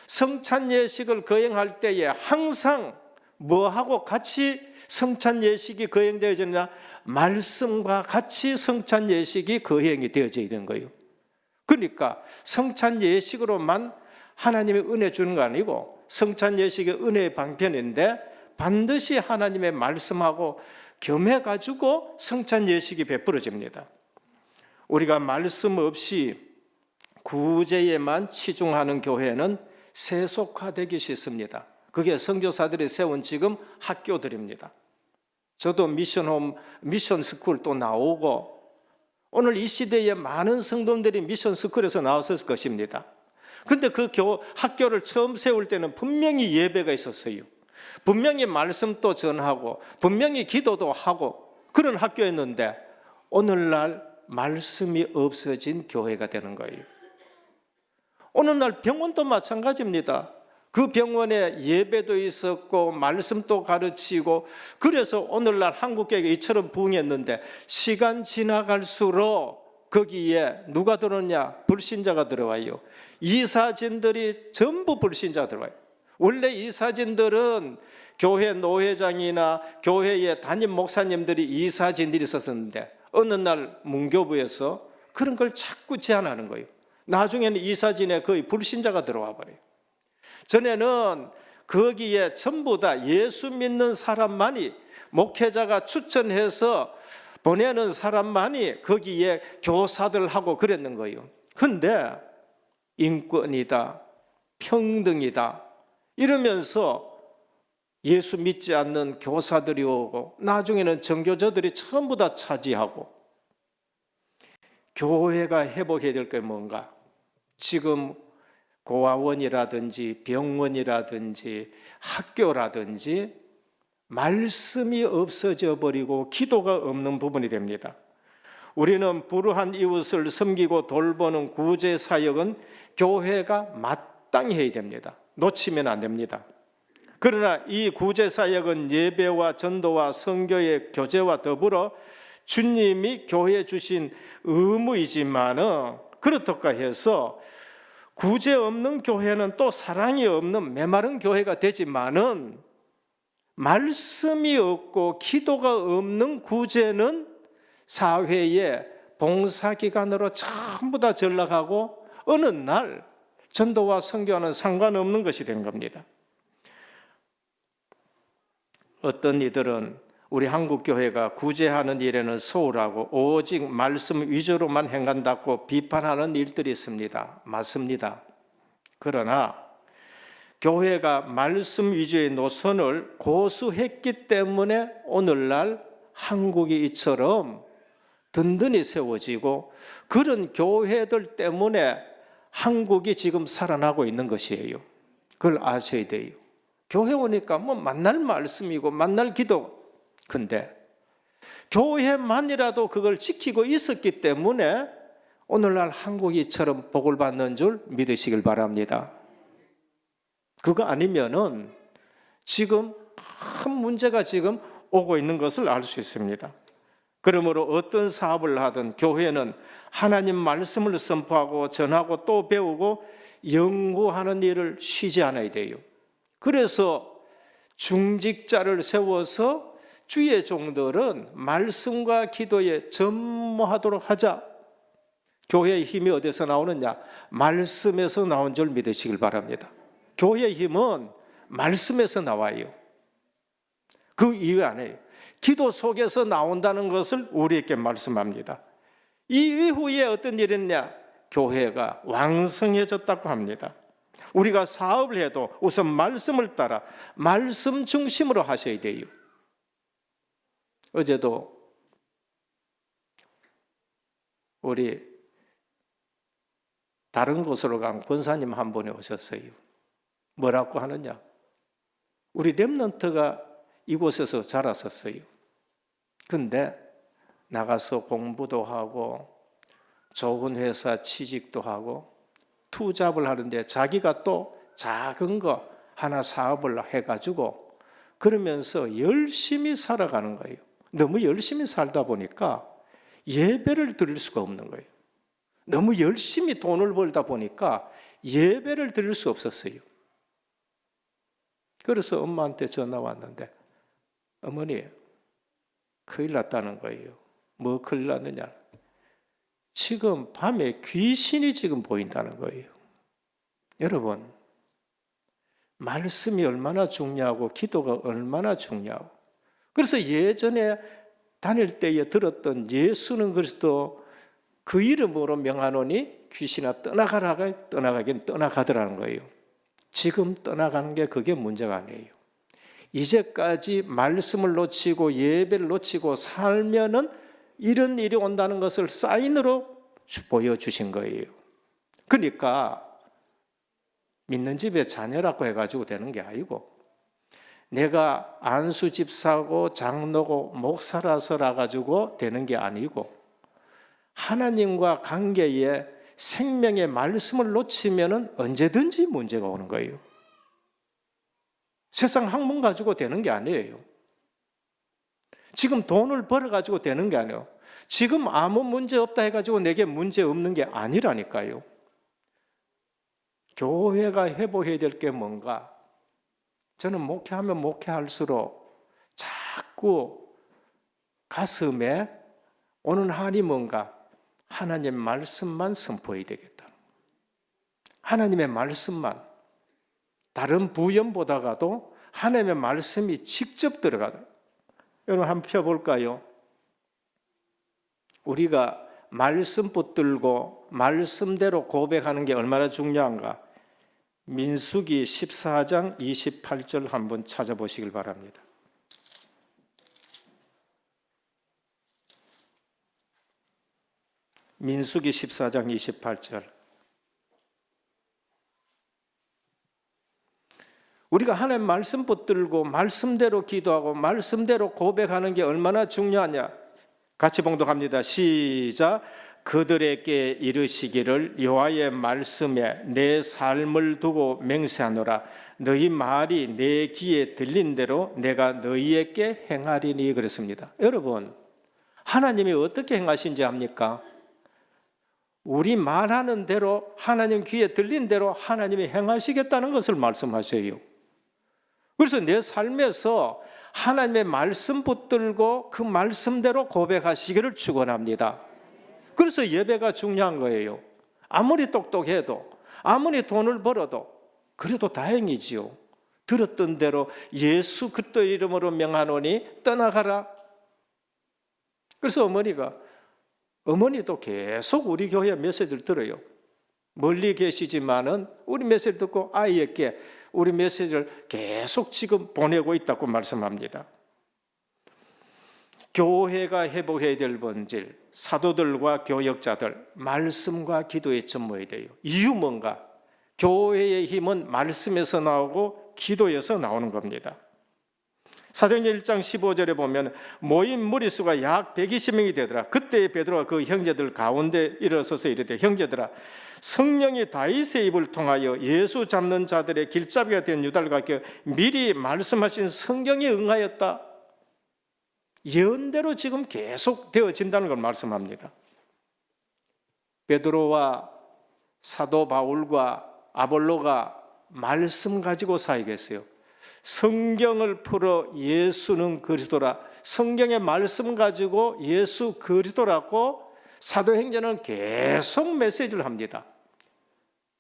성찬 예식을 거행할 때에 항상 뭐하고 같이 성찬 예식이 거행되어지느냐? 말씀과 같이 성찬 예식이 거행이 되어져야 되는 거예요. 그러니까 성찬 예식으로만 하나님의 은혜 주는 거 아니고 성찬 예식의 은혜의 방편인데 반드시 하나님의 말씀하고 겸해가지고 성찬 예식이 베풀어집니다. 우리가 말씀 없이 구제에만 치중하는 교회는 세속화되기 쉽습니다. 그게 선교사들이 세운 지금 학교들입니다. 저도 미션홈, 미션스쿨 또 나오고 오늘 이 시대에 많은 성도들이 미션스쿨에서 나왔을 것입니다. 그런데 그 학교를 처음 세울 때는 분명히 예배가 있었어요. 분명히 말씀도 전하고 분명히 기도도 하고 그런 학교였는데 오늘날 말씀이 없어진 교회가 되는 거예요. 오늘날 병원도 마찬가지입니다. 그 병원에 예배도 있었고 말씀도 가르치고 그래서 오늘날 한국교회가 이처럼 부흥했는데 시간 지나갈수록 거기에 누가 들어오냐? 불신자가 들어와요. 이사진들이 전부 불신자가 들어와요. 원래 이사진들은 교회 노회장이나 교회의 담임 목사님들이 이사진들이 있었는데 어느 날 문교부에서 그런 걸 자꾸 제안하는 거예요. 나중에는 이사진에 거의 불신자가 들어와 버려요. 전에는 거기에 전부 다 예수 믿는 사람만이 목회자가 추천해서 보내는 사람만이 거기에 교사들하고 그랬는 거예요. 근데 인권이다, 평등이다 이러면서 예수 믿지 않는 교사들이 오고 나중에는 전교조들이 전부 다 차지하고 교회가 회복해야 될 게 뭔가? 지금 고아원이라든지 병원이라든지 학교라든지 말씀이 없어져 버리고 기도가 없는 부분이 됩니다. 우리는 불우한 이웃을 섬기고 돌보는 구제 사역은 교회가 마땅히 해야 됩니다. 놓치면 안 됩니다. 그러나 이 구제 사역은 예배와 전도와 선교의 교제와 더불어 주님이 교회에 주신 의무이지만은 그렇다고 해서 구제 없는 교회는 또 사랑이 없는 메마른 교회가 되지만은 말씀이 없고 기도가 없는 구제는 사회의 봉사기관으로 전부 다 전락하고 어느 날 전도와 선교와는 상관없는 것이 된 겁니다. 어떤 이들은 우리 한국교회가 구제하는 일에는 소홀하고 오직 말씀 위주로만 행한다고 비판하는 일들이 있습니다. 맞습니다. 그러나 교회가 말씀 위주의 노선을 고수했기 때문에 오늘날 한국이 이처럼 든든히 세워지고 그런 교회들 때문에 한국이 지금 살아나고 있는 것이에요. 그걸 아셔야 돼요. 교회 오니까 뭐 만날 말씀이고 만날 기도. 근데 교회만이라도 그걸 지키고 있었기 때문에 오늘날 한국이 이처럼 복을 받는 줄 믿으시길 바랍니다. 그거 아니면은 지금 큰 문제가 지금 오고 있는 것을 알 수 있습니다. 그러므로 어떤 사업을 하든 교회는 하나님 말씀을 선포하고 전하고 또 배우고 연구하는 일을 쉬지 않아야 돼요. 그래서 중직자를 세워서 주의 종들은 말씀과 기도에 전무하도록 하자. 교회의 힘이 어디서 나오느냐? 말씀에서 나온 줄 믿으시길 바랍니다. 교회의 힘은 말씀에서 나와요. 그 이외 아니에요. 기도 속에서 나온다는 것을 우리에게 말씀합니다. 이 이후에 어떤 일이 있냐? 교회가 왕성해졌다고 합니다. 우리가 사업을 해도 우선 말씀을 따라 말씀 중심으로 하셔야 돼요. 어제도 우리 다른 곳으로 간 권사님 한 분이 오셨어요. 뭐라고 하느냐? 우리 렘넌트가 이곳에서 자랐었어요. 근데 나가서 공부도 하고 좋은 회사 취직도 하고 투잡을 하는데 자기가 또 작은 거 하나 사업을 해가지고 그러면서 열심히 살아가는 거예요. 너무 열심히 살다 보니까 예배를 드릴 수가 없는 거예요. 너무 열심히 돈을 벌다 보니까 예배를 드릴 수 없었어요. 그래서 엄마한테 전화 왔는데 어머니 큰일 났다는 거예요. 뭐 큰일 났느냐? 지금 밤에 귀신이 지금 보인다는 거예요. 여러분, 말씀이 얼마나 중요하고 기도가 얼마나 중요하고 그래서 예전에 다닐 때에 들었던 예수는 그리스도 그 이름으로 명하노니 귀신아 떠나가긴 떠나가더라는 거예요. 지금 떠나가는 게 그게 문제가 아니에요. 이제까지 말씀을 놓치고 예배를 놓치고 살면은 이런 일이 온다는 것을 사인으로 보여주신 거예요. 그러니까 믿는 집에 자녀라고 해가지고 되는 게 아니고 내가 안수 집사고 장로고 목사라서라 가지고 되는 게 아니고 하나님과 관계에 생명의 말씀을 놓치면은 언제든지 문제가 오는 거예요. 세상 학문 가지고 되는 게 아니에요. 지금 돈을 벌어가지고 되는 게 아니에요. 지금 아무 문제 없다 해가지고 내게 문제 없는 게 아니라니까요. 교회가 회복해야 될 게 뭔가? 저는 목회하면 목회할수록 자꾸 가슴에 오는 한이 뭔가? 하나님 말씀만 선포해야 되겠다. 하나님의 말씀만. 다른 부연보다가도 하나님의 말씀이 직접 들어가다. 여러분 한번 펴볼까요? 우리가 말씀 붙들고 말씀대로 고백하는 게 얼마나 중요한가? 민수기 14장 28절 한번 찾아보시길 바랍니다. 민수기 14장 28절. 우리가 하나님 말씀 붙들고 말씀대로 기도하고 말씀대로 고백하는 게 얼마나 중요하냐? 같이 봉독합니다. 시작. 그들에게 이르시기를 여호와의 말씀에 내 삶을 두고 맹세하노라. 너희 말이 내 귀에 들린 대로 내가 너희에게 행하리니 그랬습니다. 여러분, 하나님이 어떻게 행하신지 압니까? 우리 말하는 대로 하나님 귀에 들린 대로 하나님이 행하시겠다는 것을 말씀하셔요. 그래서 내 삶에서 하나님의 말씀 붙들고 그 말씀대로 고백하시기를 축원합니다. 그래서 예배가 중요한 거예요. 아무리 똑똑해도 아무리 돈을 벌어도 그래도 다행이지요. 들었던 대로 예수 그리스도 이름으로 명하노니 떠나가라. 그래서 어머니도 계속 우리 교회 메시지를 들어요. 멀리 계시지만은 우리 메시지를 듣고 아이에게 우리 메시지를 계속 지금 보내고 있다고 말씀합니다. 교회가 회복해야 될 본질, 사도들과 교역자들, 말씀과 기도에 전무해야 돼요. 이유 뭔가? 교회의 힘은 말씀에서 나오고 기도에서 나오는 겁니다. 사도행전 1장 15절에 보면 모인 무리수가 약 120명이 되더라. 그때 베드로가 그 형제들 가운데 일어서서 이르되 형제들아, 성령이 다윗의 입을 통하여 예수 잡는 자들의 길잡이가 된 유다를 가르쳐 미리 말씀하신 성경에 응하였다. 예언대로 지금 계속 되어진다는 걸 말씀합니다. 베드로와 사도 바울과 아볼로가 말씀 가지고 사역했어요. 성경을 풀어 예수는 그리스도라. 성경의 말씀 가지고 예수 그리스도라고 사도행전은 계속 메시지를 합니다.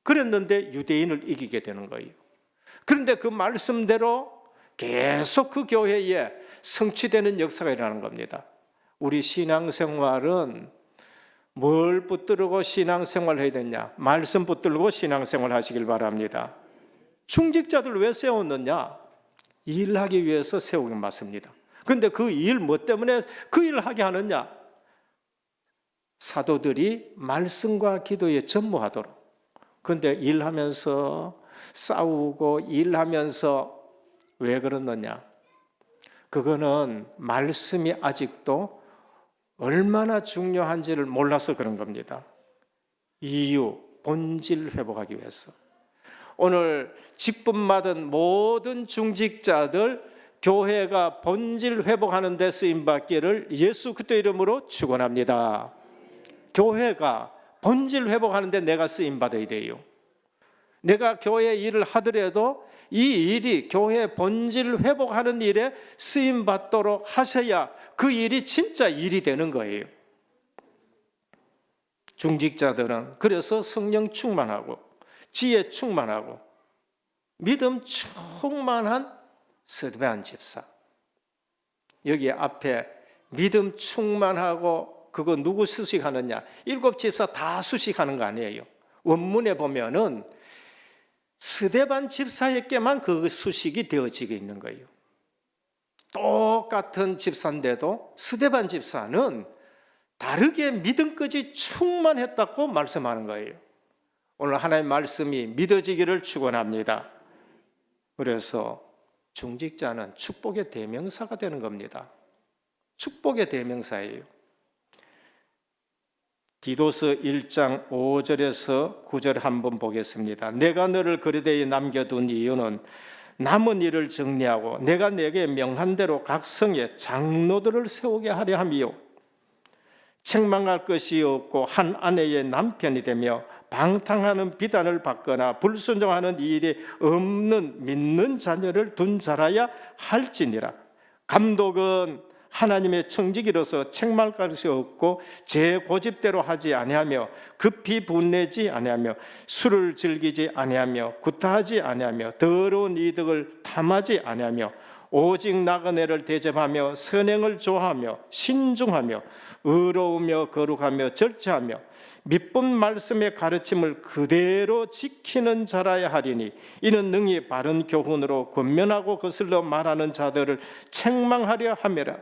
그랬는데 유대인을 이기게 되는 거예요. 그런데 그 말씀대로 계속 그 교회에 성취되는 역사가 일어나는 겁니다. 우리 신앙생활은 뭘 붙들고 신앙생활을 해야 되냐? 말씀 붙들고 신앙생활 하시길 바랍니다. 중직자들 왜 세웠느냐? 일하기 위해서 세우긴 맞습니다. 그런데 그 일 뭐 때문에 그 일을 하게 하느냐? 사도들이 말씀과 기도에 전무하도록. 그런데 일하면서 싸우고 일하면서 왜 그러느냐? 그거는 말씀이 아직도 얼마나 중요한지를 몰라서 그런 겁니다. 이유, 본질 회복하기 위해서. 오늘 직분 맡은 모든 중직자들 교회가 본질 회복하는 데 쓰임받기를 예수 그리스도 이름으로 축원합니다. 교회가 본질 회복하는 데 내가 쓰임받아야 돼요. 내가 교회 일을 하더라도 이 일이 교회 본질 회복하는 일에 쓰임받도록 하셔야 그 일이 진짜 일이 되는 거예요. 중직자들은 그래서 성령 충만하고 지혜 충만하고 믿음 충만한 스데반 집사. 여기 앞에 믿음 충만하고 그거 누구 수식하느냐? 7 집사 다 수식하는 거 아니에요. 원문에 보면은 스데반 집사에게만 그 수식이 되어지게 있는 거예요. 똑같은 집사인데도 스데반 집사는 다르게 믿음까지 충만했다고 말씀하는 거예요. 오늘 하나님의 말씀이 믿어지기를 축원합니다. 그래서 중직자는 축복의 대명사가 되는 겁니다. 축복의 대명사예요. 디도서 1장 5절에서 9절 한번 보겠습니다. 내가 너를 그리대에 남겨둔 이유는 남은 일을 정리하고 내가 내게 명한 대로 각 성에 장로들을 세우게 하려 함이요. 책망할 것이 없고 한 아내의 남편이 되며 방탕하는 비단을 받거나 불순종하는 일이 없는 믿는 자녀를 둔 자라야 할지니라. 감독은 하나님의 청지기로서 책망할 것이 없고 제 고집대로 하지 아니하며 급히 분내지 아니하며 술을 즐기지 아니하며 구타하지 아니하며 더러운 이득을 탐하지 아니하며 오직 나그네를 대접하며 선행을 좋아하며 신중하며 의로우며 거룩하며 절제하며 미쁜 말씀의 가르침을 그대로 지키는 자라야 하리니 이는 능히 바른 교훈으로 권면하고 거슬러 말하는 자들을 책망하려 함이라.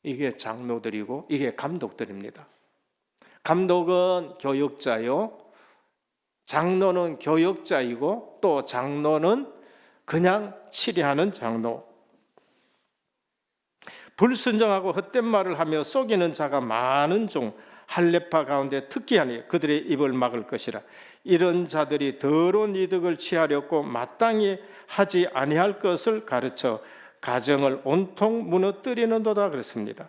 이게 장로들이고 이게 감독들입니다. 감독은 교역자요, 장로는 교역자이고 또 장로는 그냥 치리하는 장로. 불순종하고 헛된 말을 하며 속이는 자가 많은 중 할례파 가운데 특기하니 그들의 입을 막을 것이라. 이런 자들이 더러운 이득을 취하려고 마땅히 하지 아니할 것을 가르쳐 가정을 온통 무너뜨리는도다 그랬습니다.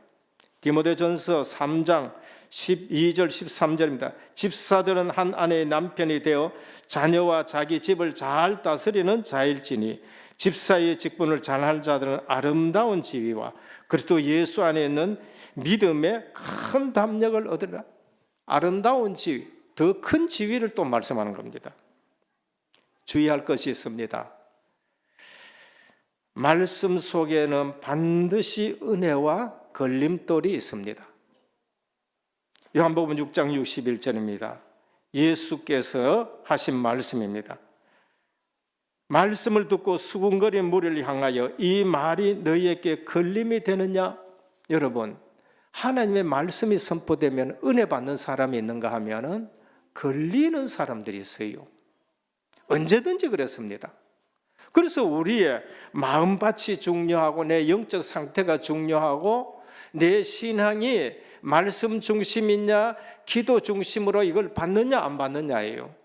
디모데전서 3장 12절 13절입니다. 집사들은 한 아내의 남편이 되어 자녀와 자기 집을 잘 다스리는 자일지니 집사의 직분을 잘할 자들은 아름다운 지위와 그리스도 예수 안에 있는 믿음의 큰 담력을 얻으라. 아름다운 지위, 더 큰 지위를 또 말씀하는 겁니다. 주의할 것이 있습니다. 말씀 속에는 반드시 은혜와 걸림돌이 있습니다. 요한복음 6장 61절입니다. 예수께서 하신 말씀입니다. 말씀을 듣고 수군거린 무리를 향하여 이 말이 너희에게 걸림이 되느냐? 여러분, 하나님의 말씀이 선포되면 은혜 받는 사람이 있는가 하면은 걸리는 사람들이 있어요. 언제든지 그렇습니다. 그래서 우리의 마음밭이 중요하고 내 영적 상태가 중요하고 내 신앙이 말씀 중심이냐 기도 중심으로 이걸 받느냐 안 받느냐예요.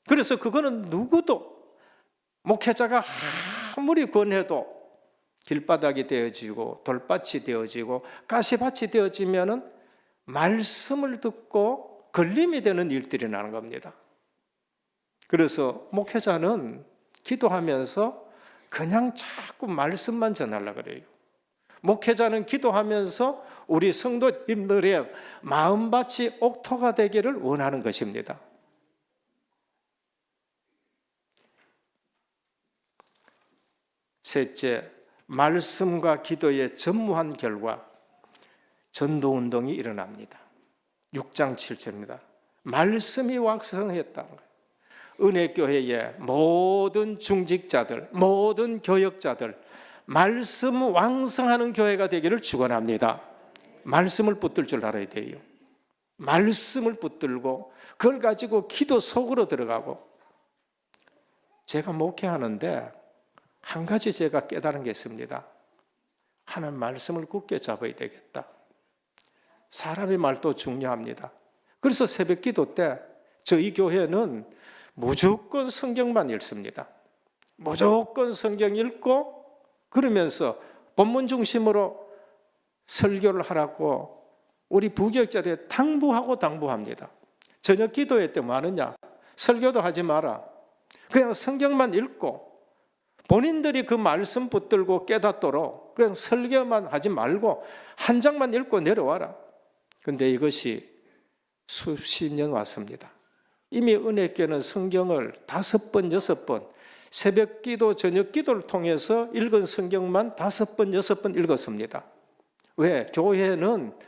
그래서 그거는 누구도 목회자가 아무리 권해도 길바닥이 되어지고 돌밭이 되어지고 가시밭이 되어지면은 말씀을 듣고 걸림이 되는 일들이 나는 겁니다. 그래서 목회자는 기도하면서 그냥 자꾸 말씀만 전하려고 그래요. 목회자는 기도하면서 우리 성도님들의 마음밭이 옥토가 되기를 원하는 것입니다. 셋째, 말씀과 기도의 전무한 결과 전도운동이 일어납니다. 6장 7절입니다. 말씀이 왕성했다는 거예요. 은혜교회의 모든 중직자들, 모든 교역자들, 말씀 왕성하는 교회가 되기를 축원합니다. 말씀을 붙들 줄 알아야 돼요. 말씀을 붙들고 그걸 가지고 기도 속으로 들어가고. 제가 목회하는데 한 가지 제가 깨달은 게 있습니다. 하나님 말씀을 굳게 잡아야 되겠다. 사람의 말도 중요합니다. 그래서 새벽 기도 때 저희 교회는 무조건 성경만 읽습니다. 무조건 성경 읽고 그러면서 본문 중심으로 설교를 하라고 우리 부교역자들에 당부합니다. 저녁 기도회 때 뭐 하느냐? 설교도 하지 마라. 그냥 성경만 읽고 본인들이 그 말씀 붙들고 깨닫도록 그냥 설교만 하지 말고 한 장만 읽고 내려와라. 근데 이것이 수십 년 왔습니다. 이미 은혜교회는 성경을 5번, 6번 새벽 기도, 저녁 기도를 통해서 읽은 성경만 5번, 6번 읽었습니다. 왜? 교회는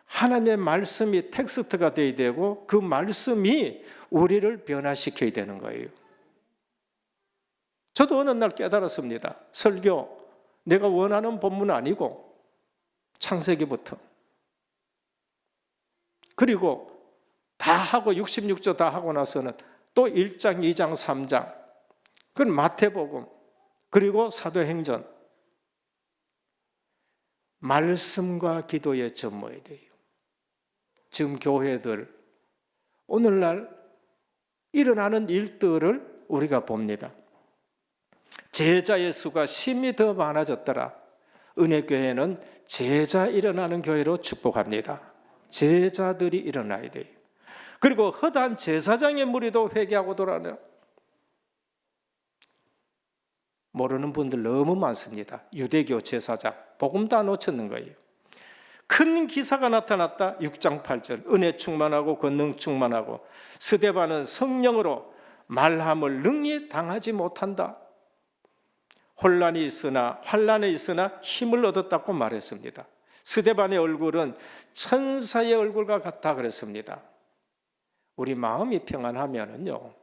하나님의 말씀이 텍스트가 되어야 되고 그 말씀이 우리를 변화시켜야 되는 거예요. 저도 어느 날 깨달았습니다. 설교 내가 원하는 본문 아니고 창세기부터 그리고 다 하고 66조 다 하고 나서는 또 1장, 2장, 3장 그건 마태복음 그리고 사도행전 말씀과 기도에 전모해야 돼요. 지금 교회들 오늘날 일어나는 일들을 우리가 봅니다. 제자의 수가 심히 더 많아졌더라. 은혜교회는 제자 일어나는 교회로 축복합니다. 제자들이 일어나야 돼요. 그리고 허다한 제사장의 무리도 회개하고 돌아오네요. 모르는 분들 너무 많습니다. 유대교 제사장 복음 다 놓쳤는 거예요. 큰 기사가 나타났다. 6장 8절 은혜 충만하고 권능 충만하고 스데반은 성령으로 말함을 능히 당하지 못한다. 혼란이 있으나 환란에 있으나 힘을 얻었다고 말했습니다. 스데반의 얼굴은 천사의 얼굴과 같다 그랬습니다. 우리 마음이 평안하면은요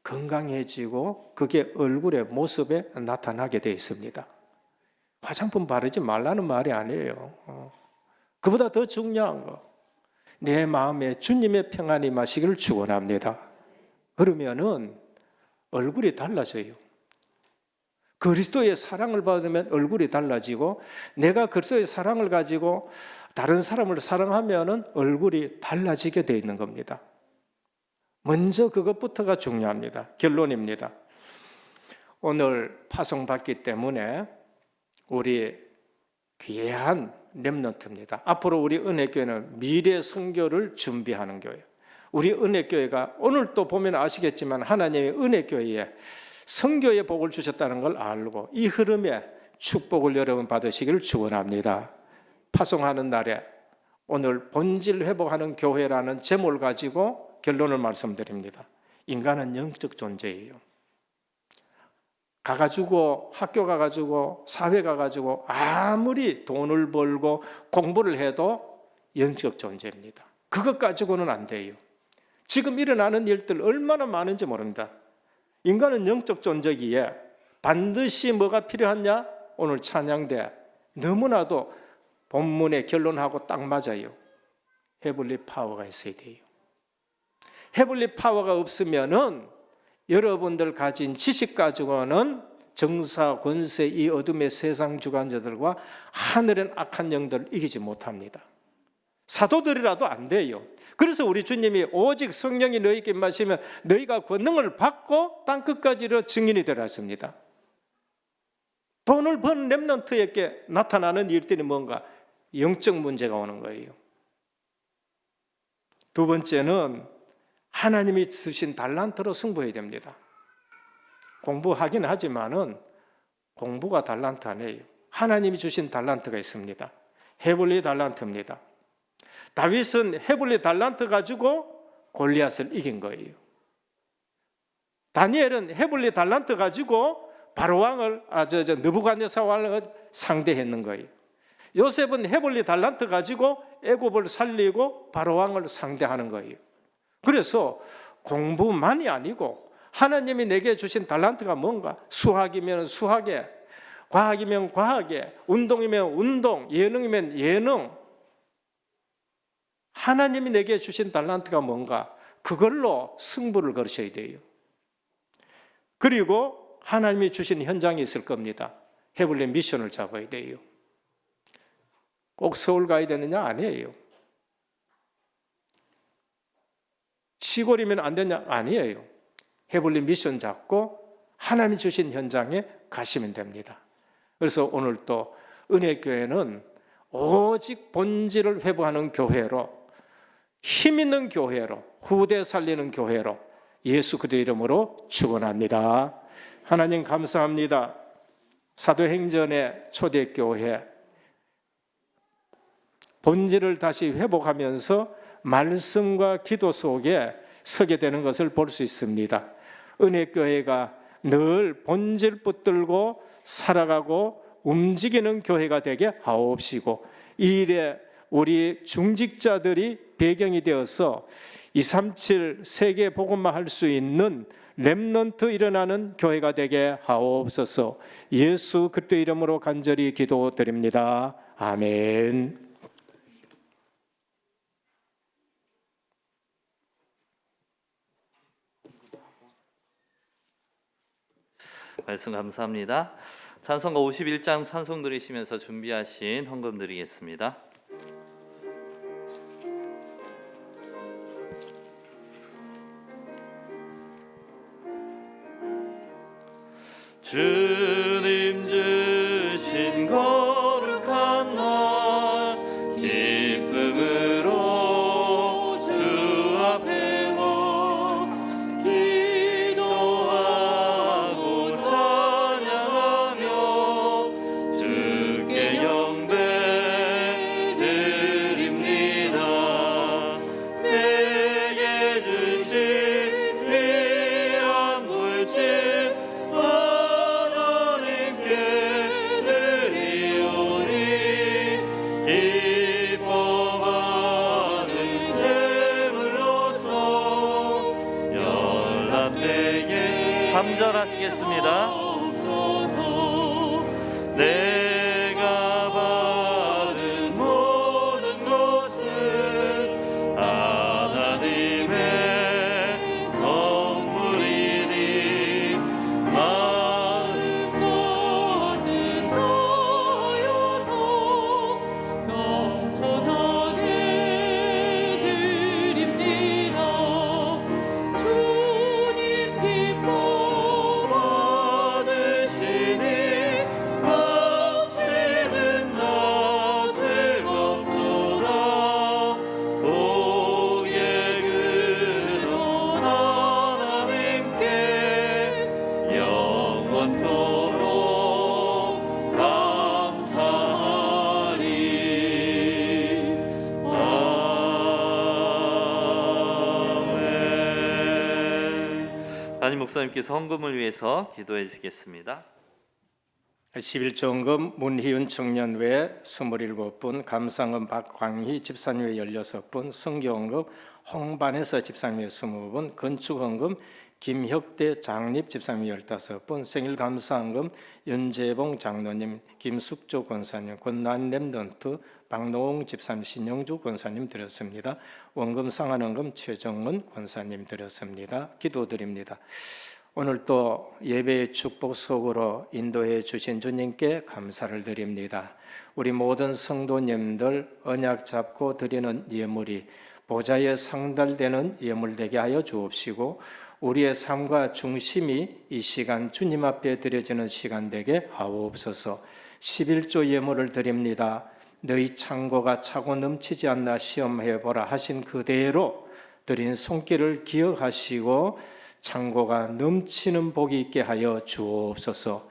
건강해지고 그게 얼굴의 모습에 나타나게 되어 있습니다. 화장품 바르지 말라는 말이 아니에요. 그보다 더 중요한 거 내 마음에 주님의 평안이 임하시기를 축원합니다. 그러면은 얼굴이 달라져요. 그리스도의 사랑을 받으면 얼굴이 달라지고 내가 그리스도의 사랑을 가지고 다른 사람을 사랑하면은 얼굴이 달라지게 되어 있는 겁니다. 먼저 그것부터가 중요합니다. 결론입니다. 오늘 파송받기 때문에 우리 귀한 렘넌트입니다. 앞으로 우리 은혜교회는 미래 선교를 준비하는 교회. 우리 은혜교회가 오늘 또 보면 아시겠지만 하나님의 은혜교회에 선교의 복을 주셨다는 걸 알고 이 흐름에 축복을 여러분 받으시기를 축원합니다. 파송하는 날에 오늘 본질 회복하는 교회라는 제목을 가지고 결론을 말씀드립니다. 인간은 영적 존재예요. 가가지고 학교 가가지고 사회 가가지고 아무리 돈을 벌고 공부를 해도 영적 존재입니다. 그것 가지고는 안 돼요. 지금 일어나는 일들 얼마나 많은지 모릅니다. 인간은 영적 존재기에 반드시 뭐가 필요하냐? 오늘 찬양대 너무나도 본문의 결론하고 딱 맞아요. 헤블리 파워가 있어야 돼요. 헤블리 파워가 없으면은 여러분들 가진 지식 가지고는 정사, 권세, 이 어둠의 세상 주관자들과 하늘의 악한 영들을 이기지 못합니다. 사도들이라도 안 돼요. 그래서 우리 주님이 오직 성령이 너희에게 임하시면 너희가 권능을 받고 땅끝까지 이르러 증인이 되라 했습니다. 돈을 번 렘넌트에게 나타나는 일들이 뭔가 영적 문제가 오는 거예요. 두 번째는 하나님이 주신 달란트로 승부해야 됩니다. 공부하긴 하지만은 공부가 달란트 아니에요. 하나님이 주신 달란트가 있습니다. 헤블리 달란트입니다. 다윗은 헤블리 달란트 가지고 골리앗을 이긴 거예요. 다니엘은 헤블리 달란트 가지고 바로왕을 느부갓네살 왕을 상대했는 거예요. 요셉은 헤블리 달란트 가지고 애굽을 살리고 바로왕을 상대하는 거예요. 그래서 공부만이 아니고 하나님이 내게 주신 달란트가 뭔가 수학이면 수학에, 과학이면 과학에, 운동이면 운동, 예능이면 예능. 하나님이 내게 주신 달란트가 뭔가 그걸로 승부를 걸으셔야 돼요. 그리고 하나님이 주신 현장이 있을 겁니다. 헤블리 미션을 잡아야 돼요. 꼭 서울 가야 되느냐? 아니에요. 시골이면 안 되냐? 아니에요. 헤블리 미션 잡고 하나님이 주신 현장에 가시면 됩니다. 그래서 오늘 또 은혜교회는 오직 본질을 회복하는 교회로, 힘 있는 교회로, 후대 살리는 교회로 예수 그리스도의 이름으로 축원합니다. 하나님 감사합니다. 사도행전의 초대교회 본질을 다시 회복하면서 말씀과 기도 속에 서게 되는 것을 볼 수 있습니다. 은혜교회가 늘 본질 붙들고 살아가고 움직이는 교회가 되게 하옵시고, 이 일에 우리 중직자들이 배경이 되어서 237 세계 복음화 할 수 있는 렘넌트 일어나는 교회가 되게 하옵소서. 예수 그리스도의 이름으로 간절히 기도드립니다. 아멘. 말씀 감사합니다. 찬송가 51장 찬송 드리시면서 준비하신 헌금 드리겠습니다. 주님 주신 거룩한 날 기쁨으로 주 앞에 와 기도하고 찬양하며 주께 영배 드립니다. 내게 주신 귀한 물질 기뻐받을 제물로서 연합되게 3절 하시겠습니다. 내가 받은 모든 것은 하나님의 선물이니 마음 모든 다여서 겸손하게 드립니다. 주님 기뻐 받으시니 어찌든 나 즐겁도다. 오예 그런 하나님께 영원토록 감사하리. 아멘. 목사님께서 헌금을 위해서 기도해 주시겠습니다. 11조헌금 문희은 청년외 27분, 감상은 박광희 집사님외 16분, 성교헌금 홍반에서 집사님외 20분, 건축헌금 김혁대 장립 집사님 15분, 생일감사헌금 윤재봉 장로님, 김숙조 권사님, 권난 렘넌트, 박노홍 집사님, 신영주 권사님 드렸습니다. 원금 상환헌금 최정은 권사님 드렸습니다. 기도드립니다. 오늘 또 예배의 축복 속으로 인도해 주신 주님께 감사를 드립니다. 우리 모든 성도님들 언약 잡고 드리는 예물이 보좌에 상달되는 예물 되게 하여 주옵시고 우리의 삶과 중심이 이 시간 주님 앞에 드려지는 시간 되게 하옵소서. 11조 예물을 드립니다. 너희 창고가 차고 넘치지 않나 시험해보라 하신 그대로 드린 손길을 기억하시고 창고가 넘치는 복이 있게 하여 주옵소서.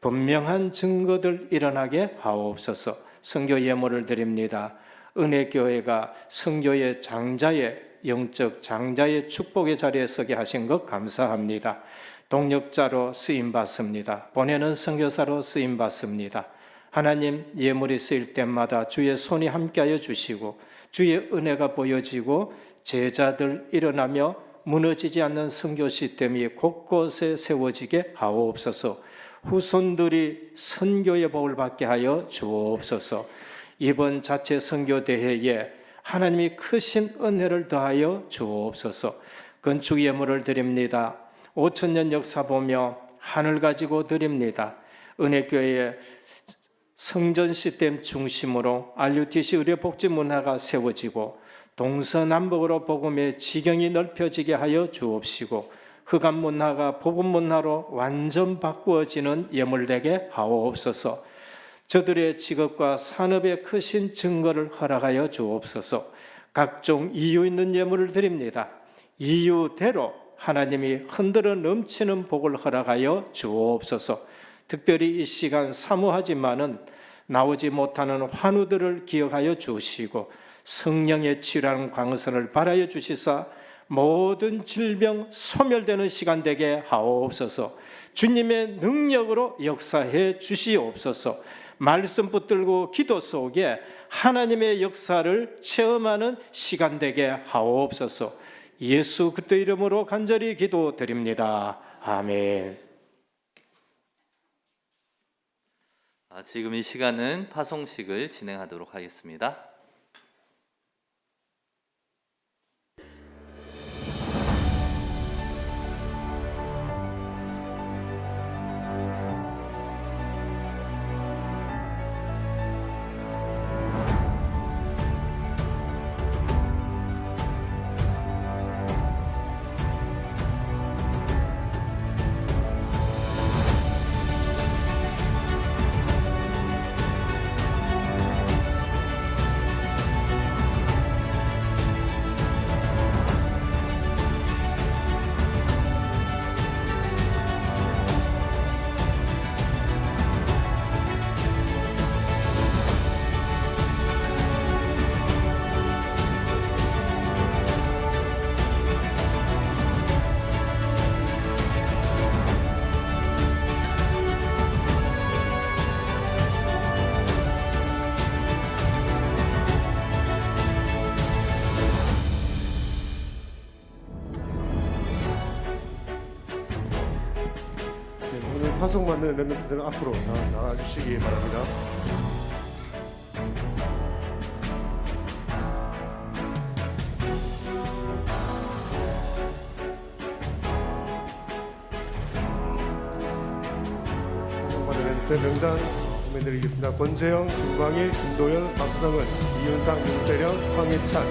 분명한 증거들 일어나게 하옵소서. 선교 예물을 드립니다. 은혜교회가 선교의 장자의 영적 장자의 축복의 자리에 서게 하신 것 감사합니다. 동력자로 쓰임받습니다. 보내는 선교사로 쓰임받습니다. 하나님, 예물이 쓰일 때마다 주의 손이 함께하여 주시고 주의 은혜가 보여지고 제자들 일어나며 무너지지 않는 선교 시스템이 곳곳에 세워지게 하옵소서. 후손들이 선교의 복을 받게 하여 주옵소서. 이번 자체 선교 대회에 하나님이 크신 은혜를 더하여 주옵소서. 건축 예물을 드립니다. 5,000년 역사 보며 하늘 가지고 드립니다. 은혜교회의 성전 시스템 중심으로 RUTC 의료복지 문화가 세워지고 동서남북으로 복음의 지경이 넓혀지게 하여 주옵시고 흑암 문화가 복음 문화로 완전 바꾸어지는 예물되게 하옵소서. 저들의 직업과 산업의 크신 증거를 허락하여 주옵소서. 각종 이유 있는 예물을 드립니다. 이유대로 하나님이 흔들어 넘치는 복을 허락하여 주옵소서. 특별히 이 시간 사모하지만은 나오지 못하는 환우들을 기억하여 주시고 성령의 치유라는 광선을 발하여 주시사 모든 질병 소멸되는 시간 되게 하옵소서. 주님의 능력으로 역사해 주시옵소서. 말씀 붙들고 기도 속에 하나님의 역사를 체험하는 시간 되게 하옵소서. 예수 그리스도 이름으로 간절히 기도드립니다. 아멘. 지금 이 시간은 파송식을 진행하도록 하겠습니다. 오늘 파송받는 렘넌트들은 앞으로 다 나와주시기 바랍니다. 파송받는 렘넌트 명단 소개드리겠습니다. 권재영, 김광일, 김도현, 박성은, 이윤상, 윤세령, 황희찬,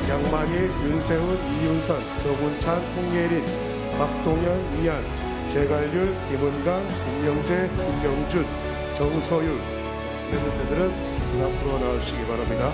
양만일, 윤세훈, 이윤선, 조군찬, 홍예린, 박동현, 이한, 제갈률, 김은강, 김영재, 김명준, 정서율 멤버들은 앞으로 나와주시기 바랍니다.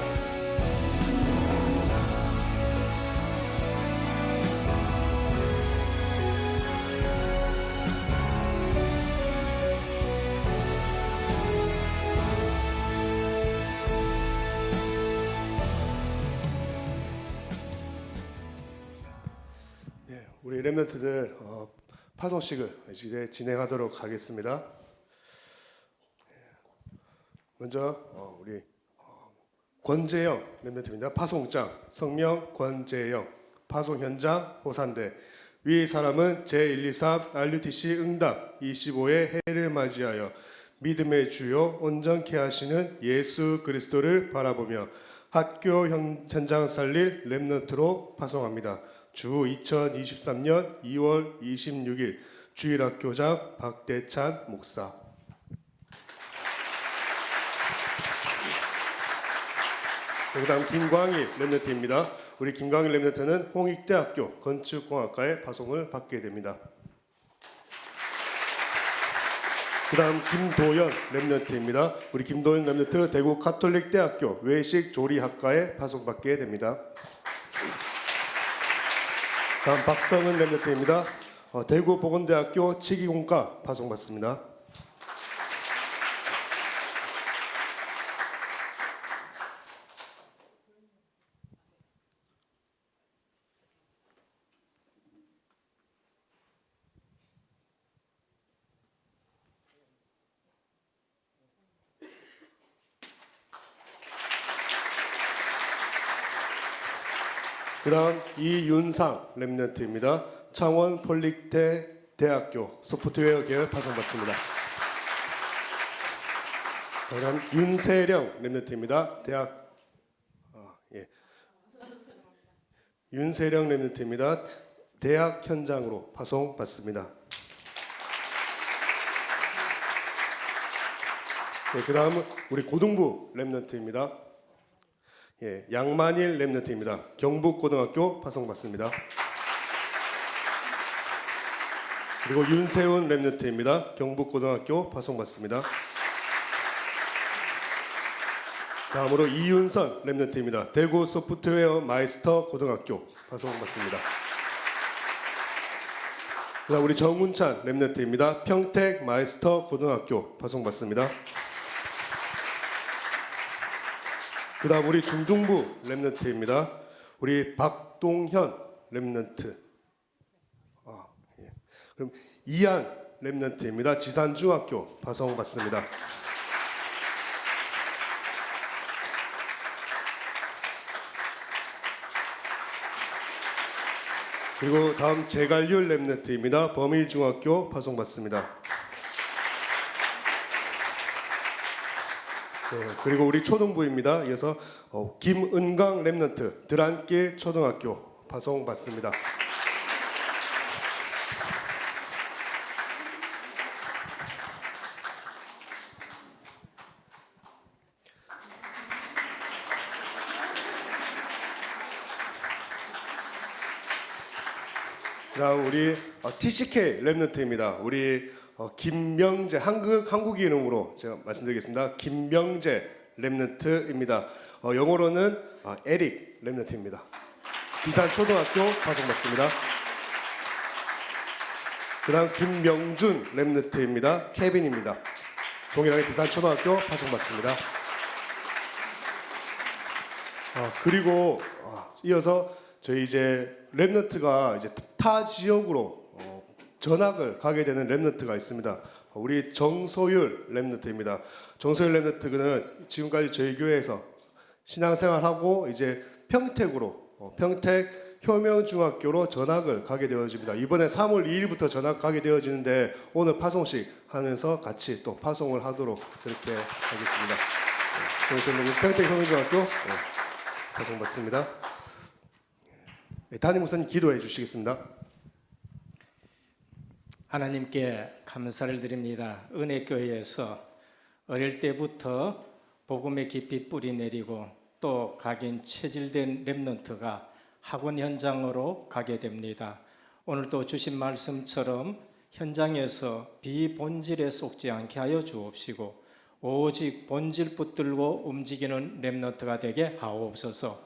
우리 렘넌트들 파송식을 이제 진행하도록 하겠습니다. 먼저 우리 권재영 랩런트입니다. 파송장 성명 권재영, 파송 현장 호산대. 위 사람은 제123 RUTC 응답 25의 해를 맞이하여 믿음의 주요 온전케 하시는 예수 그리스도를 바라보며 학교 현장 살릴 랩런트로 파송합니다. 주 2023년 2월 26일 주일학교장 박대찬 목사. 그다음 김광희 랩런트입니다. 우리 김광희 랩런트는 홍익대학교 건축공학과에 파송을 받게 됩니다. 그다음 김도연 랩런트입니다. 우리 김도연 랩런트 대구 가톨릭대학교 외식조리학과에 파송받게 됩니다. 다음 박성은 랩런트입니다. 대구 보건대학교 치기공과 파송받습니다. 그다음 이윤상 랩런트입니다. 창원 폴리테 대학교 소프트웨어 계열 파송받습니다. 그다음 윤세령 랩런트입니다. 윤세령 랩런트입니다. 대학 현장으로 파송받습니다. 네, 그다음 우리 고등부 랩런트입니다. 양만일 랩런트입니다. 경북고등학교 파송받습니다. 그리고 윤세훈 랩런트입니다. 경북고등학교 파송받습니다. 다음으로 이윤선 랩런트입니다. 대구 소프트웨어 마이스터 고등학교 파송받습니다. 그다음 우리 정운찬 랩런트입니다. 평택 마이스터 고등학교 파송받습니다. 그다음 우리 중등부 랩런트입니다. 우리 박동현 랩런트. 그럼 이한 랩런트입니다. 지산중학교 파송받습니다. 그리고 다음 제갈률 랩런트입니다. 범일중학교 파송받습니다. 네, 그리고 우리 초등부입니다. 이어서 김은강 랩런트 드란길 초등학교 파송받습니다. 그다음 우리 TCK 랩런트입니다. 우리 김명재 한국인 이름으로 제가 말씀드리겠습니다. 김명재 랩런트입니다. 영어로는 에릭 랩런트입니다. 비산 초등학교 파송받습니다. 그다음 김명준 랩런트입니다. 케빈입니다. 동일하게 비산 초등학교 파송받습니다. 그리고 이어서 저희 이제 랩런트가 이제 타 지역으로 전학을 가게 되는 랩런트가 있습니다. 우리 정소율 랩런트입니다. 정소율 랩런트는 지금까지 저희 교회에서 신앙생활하고 이제 평택으로 평택 효명중학교로 전학을 가게 되어집니다. 이번에 3월 2일부터 전학 가게 되어지는데 오늘 파송식 하면서 같이 또 파송을 하도록 그렇게 하겠습니다. 정소율 평택 효명중학교 파송받습니다. 담임 목사님 기도해 주시겠습니다. 하나님께 감사를 드립니다. 은혜교회에서 어릴 때부터 복음의 깊이 뿌리 내리고 또 각인 체질된 랩런트가 학원 현장으로 가게 됩니다. 오늘도 주신 말씀처럼 현장에서 비본질에 속지 않게 하여 주옵시고 오직 본질 붙들고 움직이는 랩런트가 되게 하옵소서.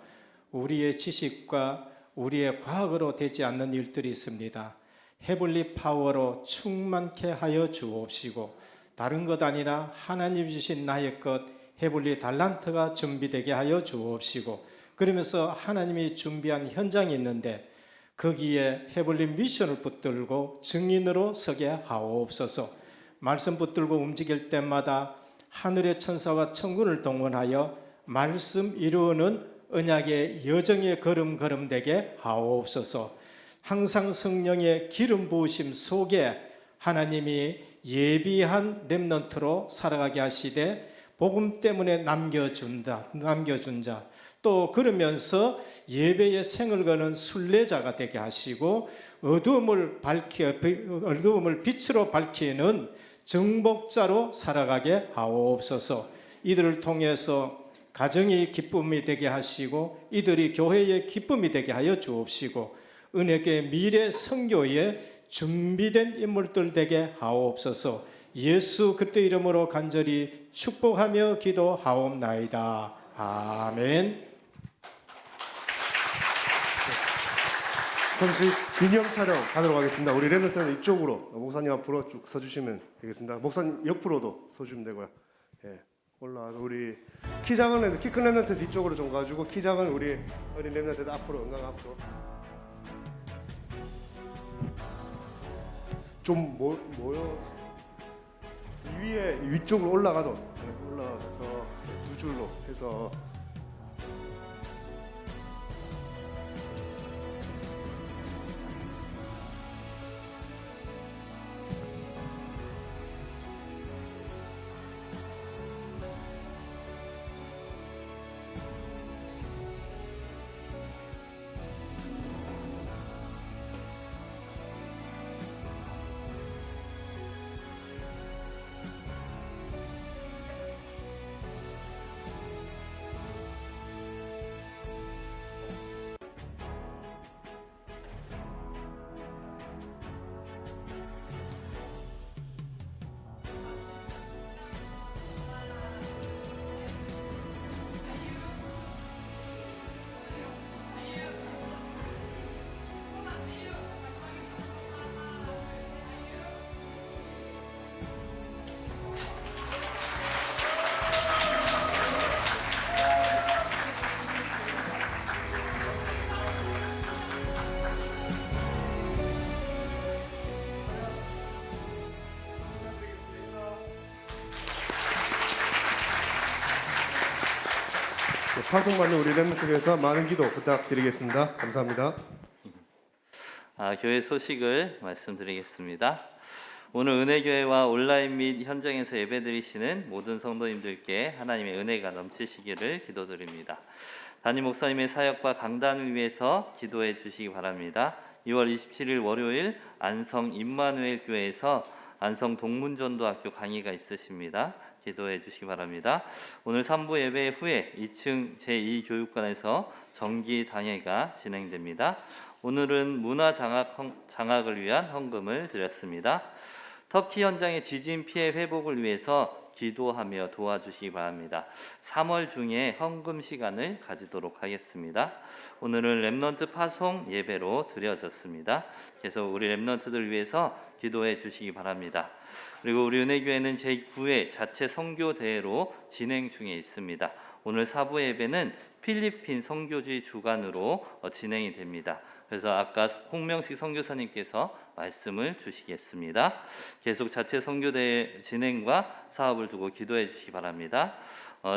우리의 지식과 우리의 과학으로 되지 않는 일들이 있습니다. 헤블리 파워로 충만케 하여 주옵시고 다른 것 아니라 하나님 주신 나의 것 헤블리 달란트가 준비되게 하여 주옵시고 그러면서 하나님이 준비한 현장이 있는데 거기에 헤블린 미션을 붙들고 증인으로 서게 하옵소서. 말씀 붙들고 움직일 때마다 하늘의 천사와 천군을 동원하여 말씀 이루는 언약의 여정의 걸음 되게 하옵소서. 항상 성령의 기름 부으심 속에 하나님이 예비한 렘넌트로 살아가게 하시되 복음 때문에 남겨준 자, 또 그러면서 예배의 생을 거는 순례자가 되게 하시고 어두움을 빛으로 밝히는 정복자로 살아가게 하옵소서. 이들을 통해서 가정이 기쁨이 되게 하시고 이들이 교회의 기쁨이 되게 하여 주옵시고 은혜교회 미래 선교에 준비된 인물들 되게 하옵소서. 예수 그리스도 이름으로 간절히 축복하며 기도하옵나이다. 아멘. 잠시 기념 촬영 하도록 하겠습니다. 우리 렘넌트는 이쪽으로 목사님 앞으로 쭉 서주시면 되겠습니다. 목사님 옆으로도 서주면 되고요. 예, 올라와서 우리 키 작은 렘넌트, 키 큰 렘넌트 뒤쪽으로 좀 가지고 키 작은 우리 어린 렘넌트 앞으로, 은강 앞으로. 좀 모여 위쪽으로 올라가서 두 줄로 해서. 파송받는 우리 렘넌트에서 많은 기도 부탁드리겠습니다. 감사합니다. 교회 소식을 말씀드리겠습니다. 오늘 은혜교회와 온라인 및 현장에서 예배드리시는 모든 성도님들께 하나님의 은혜가 넘치시기를 기도드립니다. 담임 목사님의 사역과 강단을 위해서 기도해 주시기 바랍니다. 2월 27일 월요일 안성 임마누엘 교회에서 안성 동문전도학교 강의가 있으십니다. 기도해 주시기 바랍니다. 오늘 3부 예배 후에 2층 제2교육관에서 정기 당회가 진행됩니다. 오늘은 문화장학을 위한 헌금을 드렸습니다. 터키 현장의 지진 피해 회복을 위해서 기도하며 도와주시기 바랍니다. 3월 중에 헌금 시간을 가지도록 하겠습니다. 오늘은 렘넌트 파송 예배로 드려졌습니다. 계속 우리 렘넌트들 위해서 기도해 주시기 바랍니다. 그리고 우리 은혜교회는 제9회 자체 선교 대회로 진행 중에 있습니다. 오늘 4부 예배는 필리핀 선교지 주간으로 진행이 됩니다. 그래서 아까 홍명식 선교사님께서 말씀을 주시겠습니다. 계속 자체 선교대회 진행과 사업을 두고 기도해 주시기 바랍니다.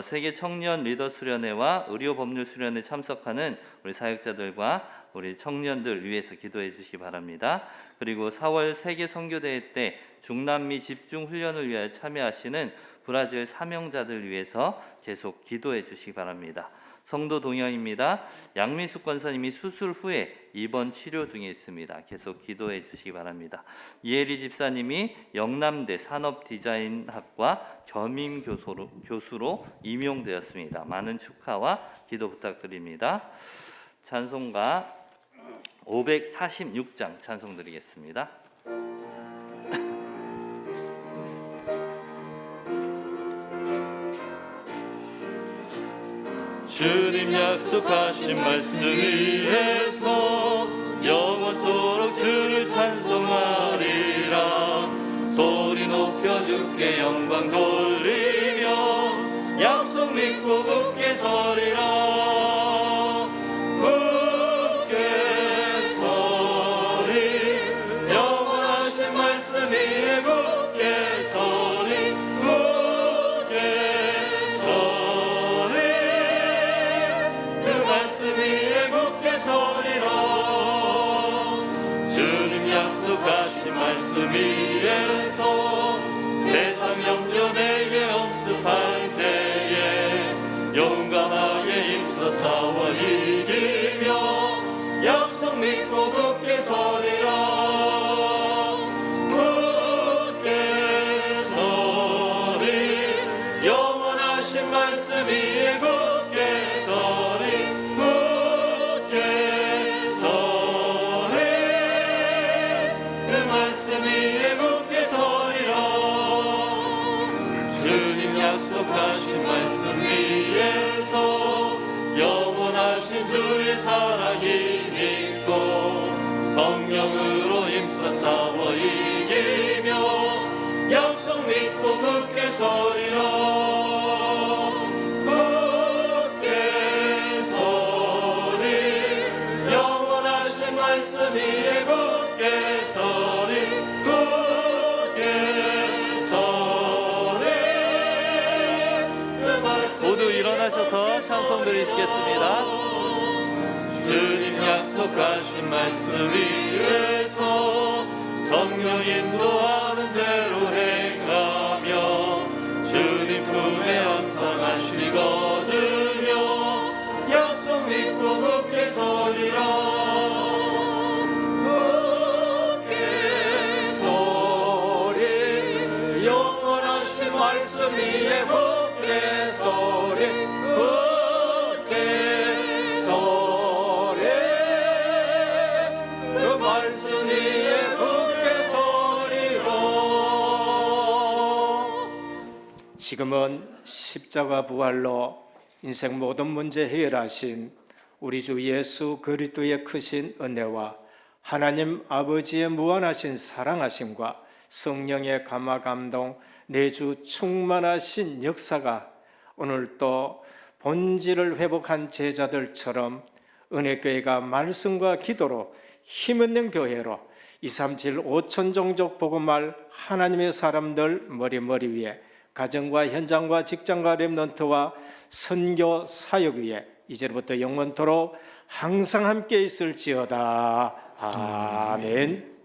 세계 청년 리더 수련회와 의료 법률 수련회 참석하는 우리 사역자들과 우리 청년들 위해서 기도해 주시기 바랍니다. 그리고 4월 세계 선교대회 때 중남미 집중 훈련을 위하여 참여하시는 브라질 사명자들 위해서 계속 기도해 주시기 바랍니다. 성도 동영입니다. 양미숙 권사님이 수술 후에 입원 치료 중에 있습니다. 계속 기도해 주시기 바랍니다. 이혜리 집사님이 영남대 산업디자인학과 겸임 교수로 임용되었습니다. 많은 축하와 기도 부탁드립니다. 찬송가 546장 찬송 드리겠습니다. 주님 약속하신 말씀 위에서 영원토록 주를 찬송하리라. 소리 높여 주께 영광 돌리며 약속 믿고 굳게 서리라. 굳게 서 위에서 세상 염려 내게 엄습할 때에 용감하게 힘써 싸워 이기며 약속 믿고 굳게 서리라. 굳게 서리 영원하신 말씀 위에 굳게 서리. 굳게 서리 그 말씀 위에 굳게 서리라. 주님 약속하신 말씀 위에서 영원하신 주의 사랑이 믿고 성령으로 힘써 싸워 이기며 약속 믿고 굳게 서리라. 굳게 서리 영원하신 말씀 위에 굳게 서리. 굳게 서리 그 말씀 모두 일어나셔서 찬송 드리시겠습니다. 주님 약속하신 말씀 위에서 성령 인도하는 대로 행하며 주님 품에 항상 안식거두며 약속 믿고 굳게 서리라. 굳게 소리 영원하신 말씀 위에 굳게 소리. 굳게 소리 그 말씀 위에 굳게 소리로. 지금은 십자가 부활로 인생 모든 문제 해결하신 우리 주 예수 그리스도의 크신 은혜와 하나님 아버지의 무한하신 사랑하심과 성령의 감화 감동 내주 충만하신 역사가 오늘 또 본질을 회복한 제자들처럼 은혜교회가 말씀과 기도로 힘있는 교회로 237 5천 종족 복음할 하나님의 사람들 머리 위에 가정과 현장과 직장과 렘넌트와 선교 사역 위에 이제부터 영원토록 항상 함께 있을지어다. 아멘.